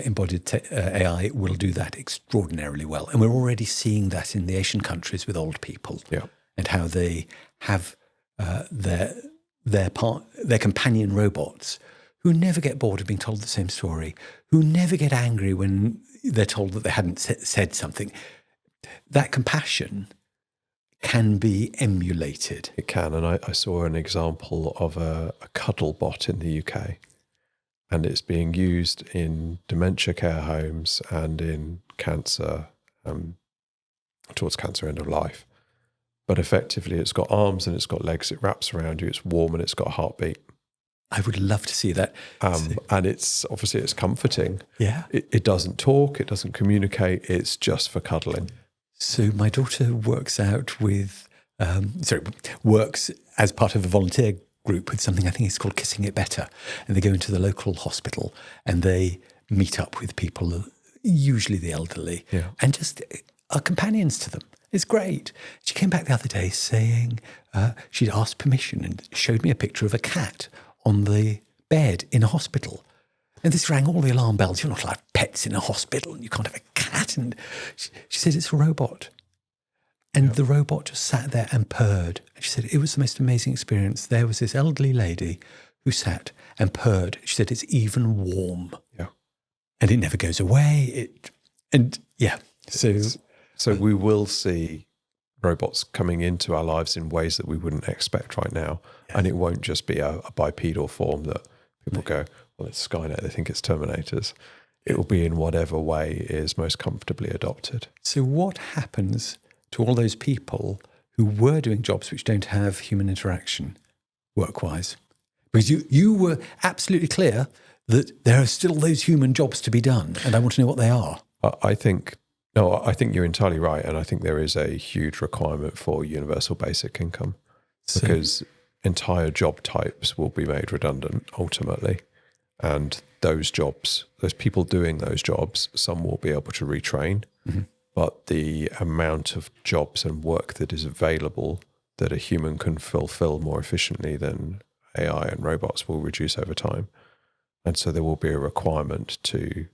embodied AI will do that extraordinarily well. And we're already seeing that in the Asian countries with old people and how they have their companion robots who never get bored of being told the same story, who never get angry when they're told that they hadn't said something. That compassion can be emulated. It can, and I saw an example of a cuddle bot in the UK, and it's being used in dementia care homes and in cancer, towards cancer end of life. But effectively, it's got arms and it's got legs, it wraps around you, it's warm and it's got a heartbeat. I would love to see that. And it's comforting. Yeah. It doesn't talk, it doesn't communicate, it's just for cuddling. So my daughter works out with, works as part of a volunteer group with something I think is called Kissing It Better. And they go into the local hospital and they meet up with people, usually the elderly, and just are companions to them. It's great. She came back the other day saying she'd asked permission and showed me a picture of a cat on the bed in a hospital. And this rang all the alarm bells. You're not allowed pets in a hospital and you can't have a cat. And she said, it's a robot. And the robot just sat there and purred. And she said, it was the most amazing experience. There was this elderly lady who sat and purred. She said, it's even warm. Yeah. And it never goes away. So we will see robots coming into our lives in ways that we wouldn't expect right now. Yeah. And it won't just be a bipedal form that people go, well, it's Skynet, they think it's Terminators. It will be in whatever way is most comfortably adopted. So what happens to all those people who were doing jobs which don't have human interaction work-wise? Because you were absolutely clear that there are still those human jobs to be done, and I want to know what they are. I think you're entirely right, and I think there is a huge requirement for universal basic income because entire job types will be made redundant ultimately. And those jobs, those people doing those jobs, some will be able to retrain, but the amount of jobs and work that is available that a human can fulfill more efficiently than AI and robots will reduce over time. And so there will be a requirement to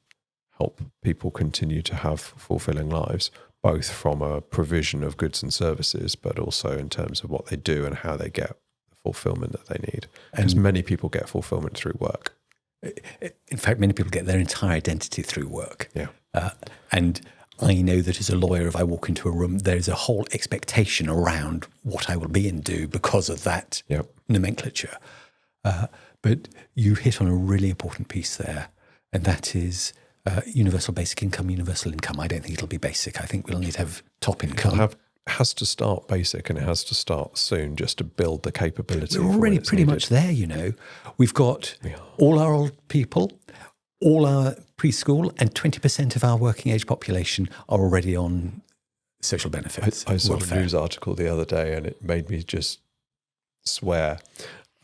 help people continue to have fulfilling lives, both from a provision of goods and services, but also in terms of what they do and how they get the fulfillment that they need. Because many people get fulfillment through work. in fact, many people get their entire identity through work. Yeah. And I know that as a lawyer, if I walk into a room, there's a whole expectation around what I will be and do because of that nomenclature. But you hit on a really important piece there, and that is universal basic income, universal income. I don't think it'll be basic. I think we'll need to have top income. It has to start basic, and it has to start soon just to build the capability. We're already pretty much there, We've got all our old people, all our preschool, and 20% of our working age population are already on social benefits. I saw welfare. a news article the other day and it made me just swear.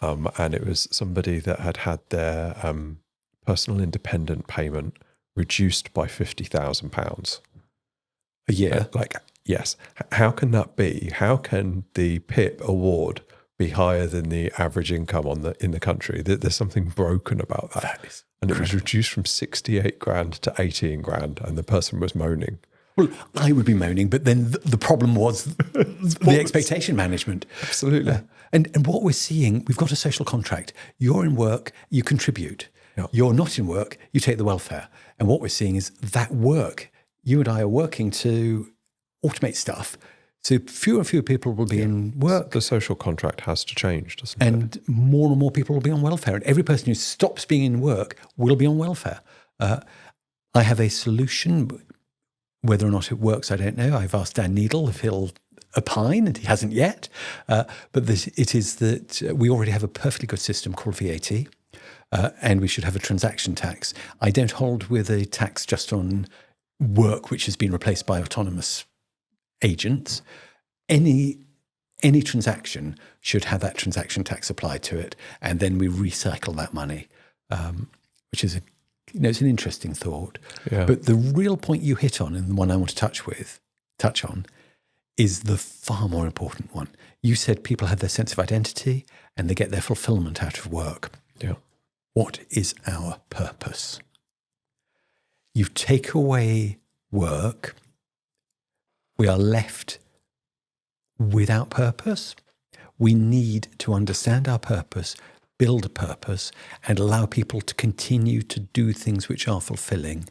And it was somebody that had their personal independent payment reduced by £50,000 a year. Yes. How can that be? How can the PIP award be higher than the average income in the country? There's something broken about that. That is and it was reduced from 68 grand to 18 grand, and the person was moaning. Well, I would be moaning, but then the problem was the expectation management. Absolutely. And what we're seeing, we've got a social contract. You're in work, you contribute. Yeah. You're not in work, you take the welfare. And what we're seeing is that work, you and I are working to automate stuff. So fewer and fewer people will be in work. The social contract has to change, doesn't it? And more people will be on welfare. And every person who stops being in work will be on welfare. I have a solution. Whether or not it works, I don't know. I've asked Dan Needle if he'll opine, and he hasn't yet. But it is that we already have a perfectly good system called VAT, and we should have a transaction tax. I don't hold with a tax just on work which has been replaced by autonomous agents. Any transaction should have that transaction tax applied to it, and then we recycle that money, which is it's an interesting thought. Yeah. But the real point you hit on, and the one I want to touch on, is the far more important one. You said people have their sense of identity and they get their fulfillment out of work. Yeah. What is our purpose? You take away work, we are left without purpose. We need to understand our purpose, build a purpose, and allow people to continue to do things which are fulfilling.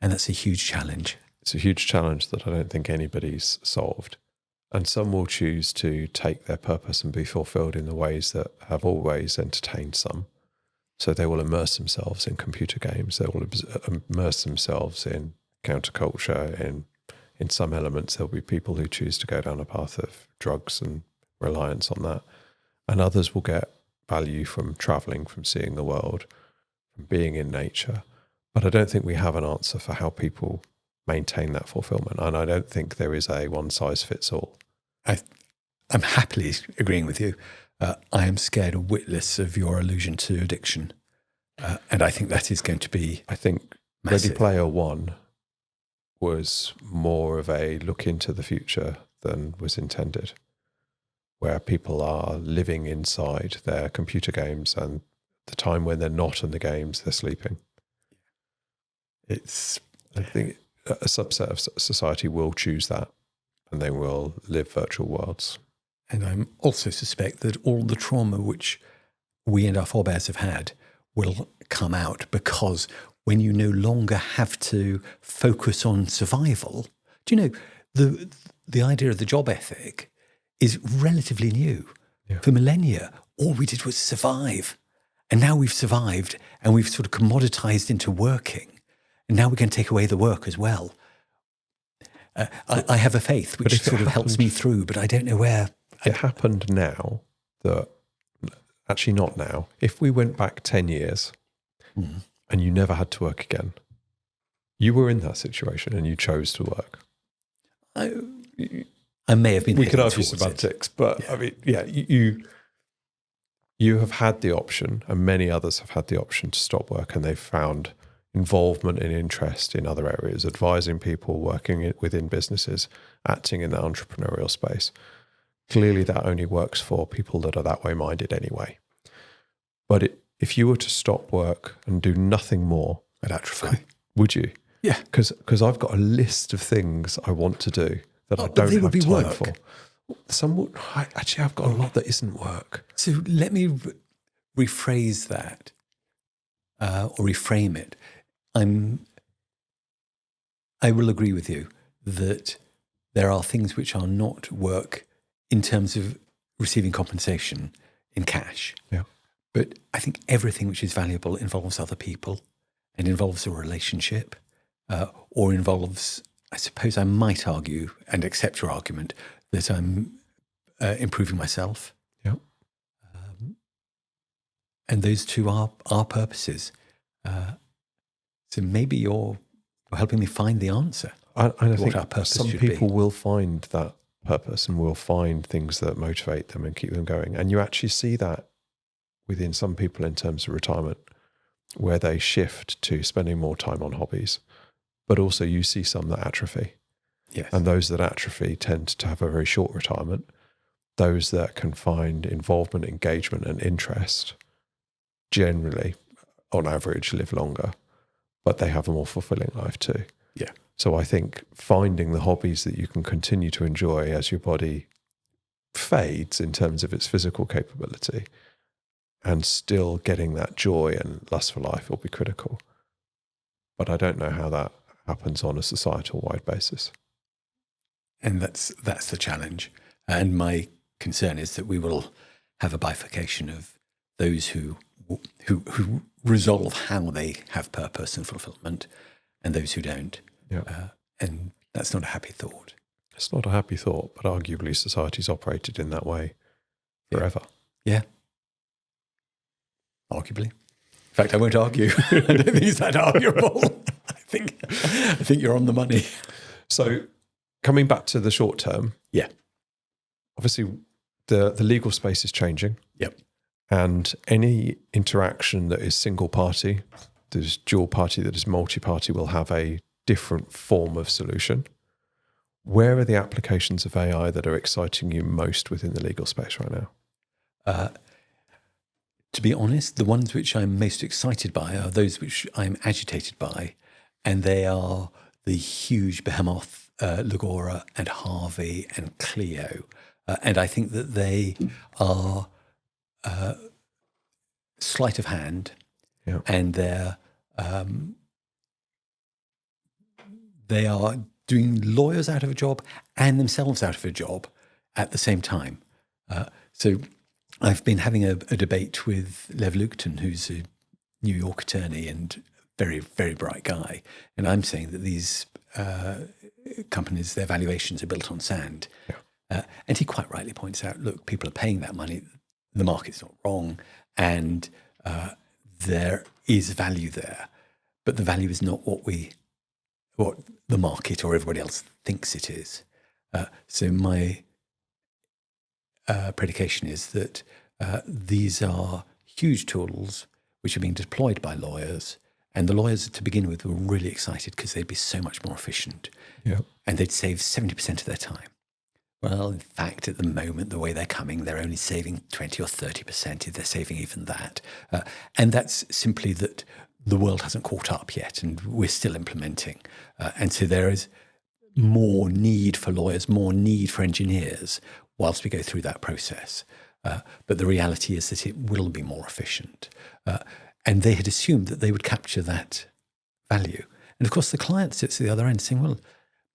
And that's a huge challenge. It's a huge challenge that I don't think anybody's solved. And some will choose to take their purpose and be fulfilled in the ways that have always entertained some. So they will immerse themselves in computer games. They will immerse themselves in counterculture. In some elements, there'll be people who choose to go down a path of drugs and reliance on that. And others will get value from travelling, from seeing the world, from being in nature. But I don't think we have an answer for how people maintain that fulfillment. And I don't think there is a one-size-fits-all. I'm happily agreeing with you. I am scared witless of your allusion to addiction. And I think that is going to be I think massive. Ready Player One was more of a look into the future than was intended, where people are living inside their computer games, and the time when they're not in the games, they're sleeping. I think a subset of society will choose that, and they will live virtual worlds. And I also suspect that all the trauma which we and our forebears have had will come out, because when you no longer have to focus on survival, do you know, the idea of the job ethic is relatively new. Yeah. For millennia, all we did was survive. And now we've survived and we've sort of commoditized into working. And now we're going to take away the work as well. I have a faith which sort of helps me through, but I don't know where. It happened now that, actually not now, if we went back 10 years and you never had to work again, you were in that situation and you chose to work. I may have been. We could argue semantics, but yeah. I mean, yeah, you have had the option, and many others have had the option to stop work, and they've found involvement and interest in other areas, advising people, working within businesses, acting in the entrepreneurial space. Clearly, that only works for people that are that way minded anyway. But if you were to stop work and do nothing more, I'd atrophy. Would you? Yeah, because I've got a list of things I want to do that I don't have time for. Some would, actually, I've got a lot that isn't work. So let me rephrase that. or reframe it. I will agree with you that there are things which are not work in terms of receiving compensation in cash. Yeah. But I think everything which is valuable involves other people and involves a relationship, or involves, I suppose I might argue and accept your argument, that I'm improving myself. Yeah. And those two are our purposes. So maybe you're helping me find the answer. I to think what our purpose some should people be. will find that purpose and will find things that motivate them and keep them going. And you actually see that within some people in terms of retirement, where they shift to spending more time on hobbies. But also you see some that atrophy. Yes. And those that atrophy tend to have a very short retirement. Those that can find involvement, engagement and interest generally, on average, live longer, but they have a more fulfilling life too. Yeah. So I think finding the hobbies that you can continue to enjoy as your body fades in terms of its physical capability, and still getting that joy and lust for life will be critical. But I don't know how that happens on a societal wide basis. And that's the challenge. And my concern is that we will have a bifurcation of those who resolve how they have purpose and fulfillment, and those who don't. Yeah. And that's not a happy thought. It's not a happy thought, but arguably society's operated in that way forever. Yeah. Arguably. In fact, I won't argue. I don't think it's that arguable. I think you're on the money. So coming back to the short term. Yeah. Obviously the legal space is changing. Yep. And any interaction that is single party, that is dual party, that is multi-party, will have a different form of solution. Where are the applications of AI that are exciting you most within the legal space right now? To be honest, the ones which I'm most excited by are those which I'm agitated by, and they are the huge behemoth Legora and Harvey and Clio. And I think that they are sleight of hand, Yeah. and they are doing lawyers out of a job and themselves out of a job at the same time. So I've been having a debate with Lev Lukton, who's a New York attorney and very, very bright guy. And I'm saying that these companies, their valuations are built on sand. Yeah. And he quite rightly points out, look, people are paying that money. The market's not wrong. And there is value there. But the value is not what the market or everybody else thinks it is. So my predication is that these are huge tools which are being deployed by lawyers, and the lawyers to begin with were really excited because they'd be so much more efficient, and they'd save 70% of their time. Well, in fact, at the moment, the way they're coming, they're only saving 20 or 30%, if they're saving even that. And that's simply that the world hasn't caught up yet, and we're still implementing. And so there is more need for lawyers, more need for engineers whilst we go through that process. But the reality is that it will be more efficient. And they had assumed that they would capture that value. And of course, the client sits at the other end saying, well,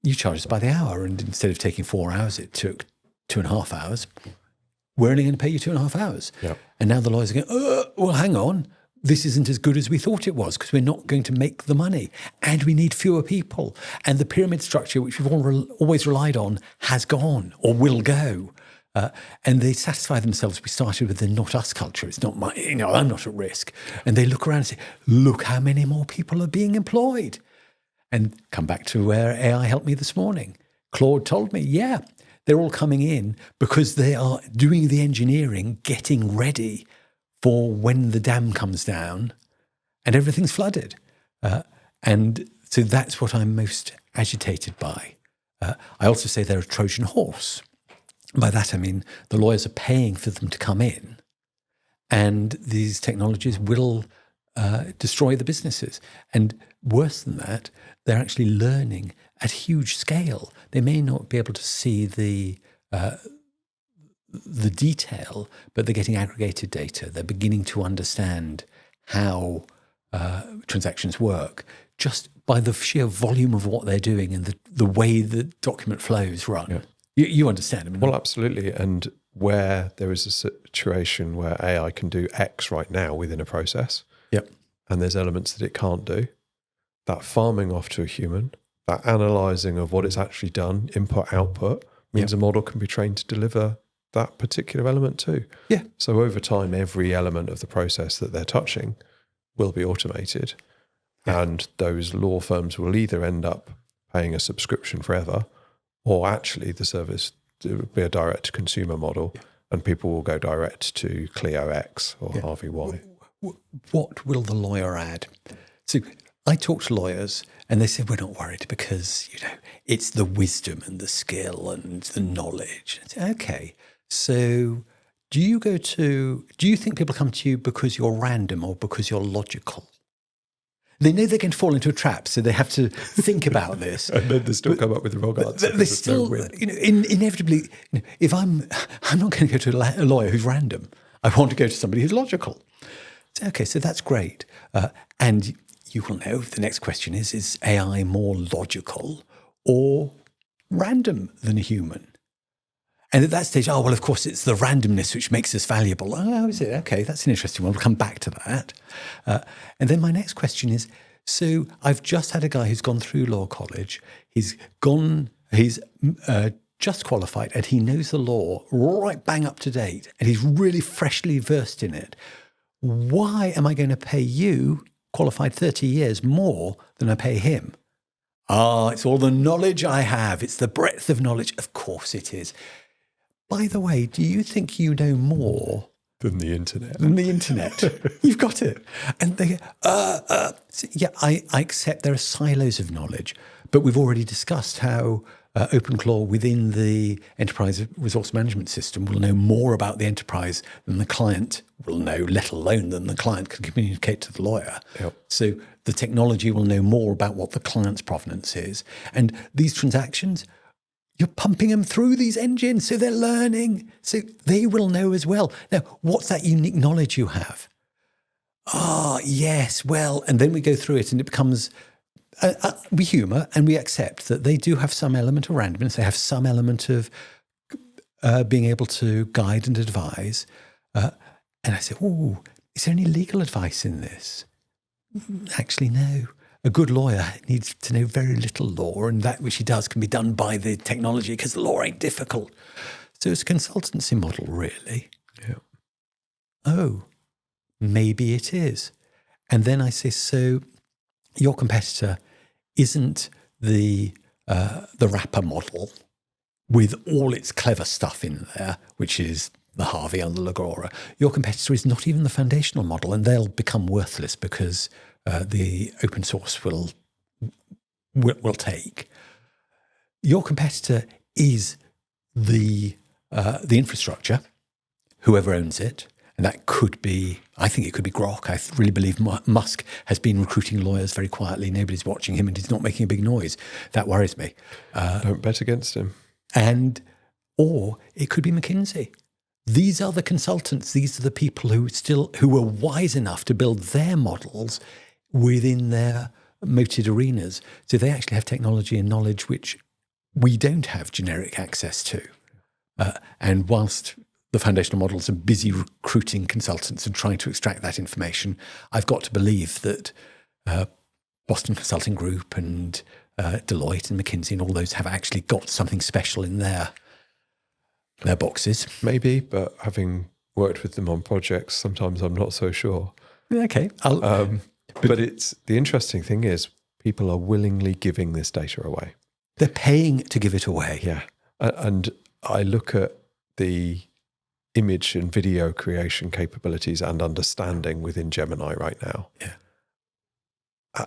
you charge us by the hour, and instead of taking 4 hours, it took 2.5 hours. We're only going to pay you 2.5 hours. Yep. And now the lawyers are going, well, hang on. This isn't as good as we thought it was because we're not going to make the money, and we need fewer people. And the pyramid structure, which we've always relied on, has gone or will go. And they satisfy themselves. We started with the not us culture. It's not my, I'm not at risk. And they look around and say, look how many more people are being employed. And come back to where AI helped me this morning. Claude told me, yeah, they're all coming in because they are doing the engineering, getting ready for when the dam comes down and everything's flooded. And so that's what I'm most agitated by. I also say they're a Trojan horse. By that I mean the lawyers are paying for them to come in, and these technologies will destroy the businesses. And worse than that, they're actually learning at huge scale. They may not be able to see the detail, but they're getting aggregated data. They're beginning to understand how transactions work just by the sheer volume of what they're doing and the way the document flows run. Yeah. You understand? I mean, Well, absolutely. And where there is a situation where AI can do X right now within a process, yep. and there's elements that it can't do, that farming off to a human, that analysing of what it's actually done, input, output, means a model can be trained to deliver that particular element too. Yeah. So over time, every element of the process that they're touching will be automated. Yeah. And those law firms will either end up paying a subscription forever, or actually the service will be a direct-to-consumer model, and people will go direct to Clio X or Harvey Y. What will the lawyer add? So I talk to lawyers and they say, we're not worried because, it's the wisdom and the skill and the knowledge. I say, okay, so do you think people come to you because you're random or because you're logical? They know they're going to fall into a trap, so they have to think about this. And then they still come up with the wrong answer. They still, inevitably, if I'm not going to go to a lawyer who's random. I want to go to somebody who's logical. So, okay, so that's great. And you will know the next question is AI more logical or random than a human? And at that stage, of course, it's the randomness which makes us valuable. Oh, is it? Okay, that's an interesting one. We'll come back to that. And then my next question is, so I've just had a guy who's gone through law college. He's just qualified and he knows the law right bang up to date and he's really freshly versed in it. Why am I going to pay you, qualified 30 years, more than I pay him? It's all the knowledge I have. It's the breadth of knowledge. Of course it is. By the way, do you think you know more than the internet? You've got it. And they go, I accept there are silos of knowledge, but we've already discussed how OpenClaw within the enterprise resource management system will know more about the enterprise than the client will know, let alone than the client can communicate to the lawyer. Yep. So the technology will know more about what the client's provenance is. And these transactions, you're pumping them through these engines, so they're learning, so they will know as well. Now, what's that unique knowledge you have? Yes, well, and then we go through it and it becomes, we humour and we accept that they do have some element of randomness, they have some element of being able to guide and advise. And I say, is there any legal advice in this? Actually, no. A good lawyer needs to know very little law, and that which he does can be done by the technology because the law ain't difficult. So it's a consultancy model, really. Yeah. Oh, maybe it is. And then I say, so your competitor isn't the wrapper model with all its clever stuff in there, which is the Harvey and the Lagora. Your competitor is not even the foundational model, and they'll become worthless because the open source will take. Your competitor is the infrastructure, whoever owns it, and that could be, I think it could be Grok. I really believe Musk has been recruiting lawyers very quietly. Nobody's watching him and he's not making a big noise. That worries me. Don't bet against him. Or it could be McKinsey. These are the consultants. These are the people who were wise enough to build their models within their moated arenas. So they actually have technology and knowledge which we don't have generic access to. And whilst the foundational models are busy recruiting consultants and trying to extract that information, I've got to believe that Boston Consulting Group and Deloitte and McKinsey and all those have actually got something special in their boxes. Maybe, but having worked with them on projects, sometimes I'm not so sure. Okay. But it's the interesting thing is people are willingly giving this data away. They're paying to give it away. Yeah. And I look at the image and video creation capabilities and understanding within Gemini right now. Yeah.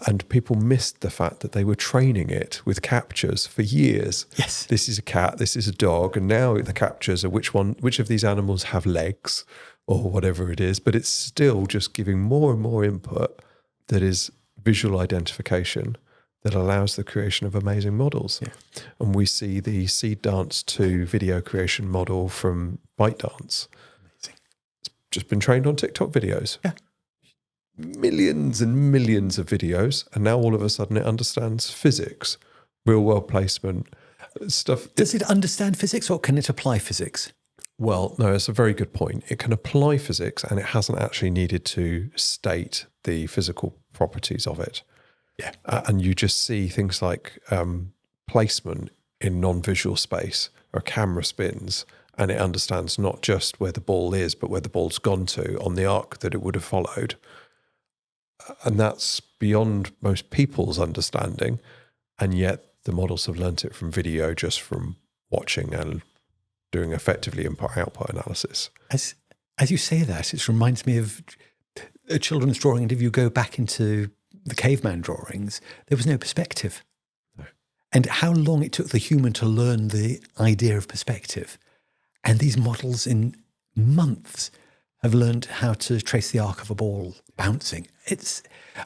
And people missed the fact that they were training it with captures for years. Yes. This is a cat, this is a dog, and now the captures are which of these animals have legs or whatever it is, but it's still just giving more and more input that is visual identification that allows the creation of amazing models. Yeah. And we see the Seed Dance to video creation model from ByteDance. Amazing. It's just been trained on TikTok videos. Yeah. millions and millions of videos, and now all of a sudden it understands physics, real world placement stuff. Does it understand physics, or can it apply physics? Well, no, it's a very good point. It can apply physics, and it hasn't actually needed to state the physical properties of it. Yeah. And you just see things like placement in non-visual space, or camera spins, and it understands not just where the ball is, but where the ball's gone to on the arc that it would have followed. And that's beyond most people's understanding. And yet the models have learnt it from video, just from watching and doing effectively input-output analysis. As you say that, it reminds me of a children's drawing. And if you go back into the caveman drawings, there was no perspective. No. And how long it took the human to learn the idea of perspective. And these models in months have learned how to trace the arc of a ball bouncing.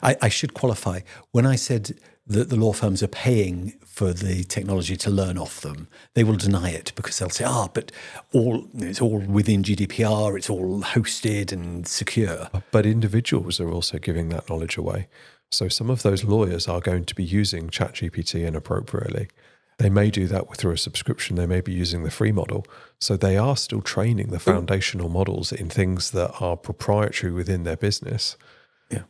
I should qualify. When I said that the law firms are paying for the technology to learn off them, they will deny it because they'll say, but it's all within GDPR, it's all hosted and secure. But individuals are also giving that knowledge away. So some of those lawyers are going to be using ChatGPT inappropriately. They may do that through a subscription. They may be using the free model. So they are still training the foundational models in things that are proprietary within their business. Yeah.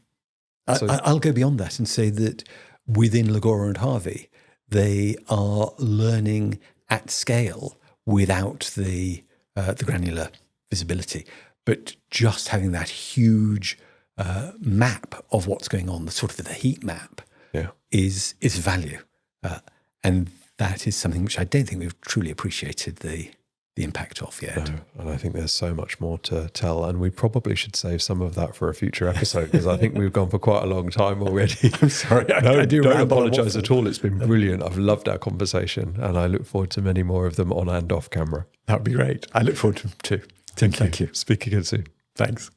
I'll go beyond that and say that within Lagora and Harvey, they are learning at scale without the granular visibility, but just having that huge map of what's going on, the sort of the heat map, is value. And that is something which I don't think we've truly appreciated the impact of yet. No, and I think there's so much more to tell, and we probably should save some of that for a future episode, because I think we've gone for quite a long time already. I'm sorry. I don't apologise at all. It's been brilliant. I've loved our conversation, and I look forward to many more of them on and off camera. That would be great. I look forward to them too. Tim, thank you. Speak again soon. Thanks.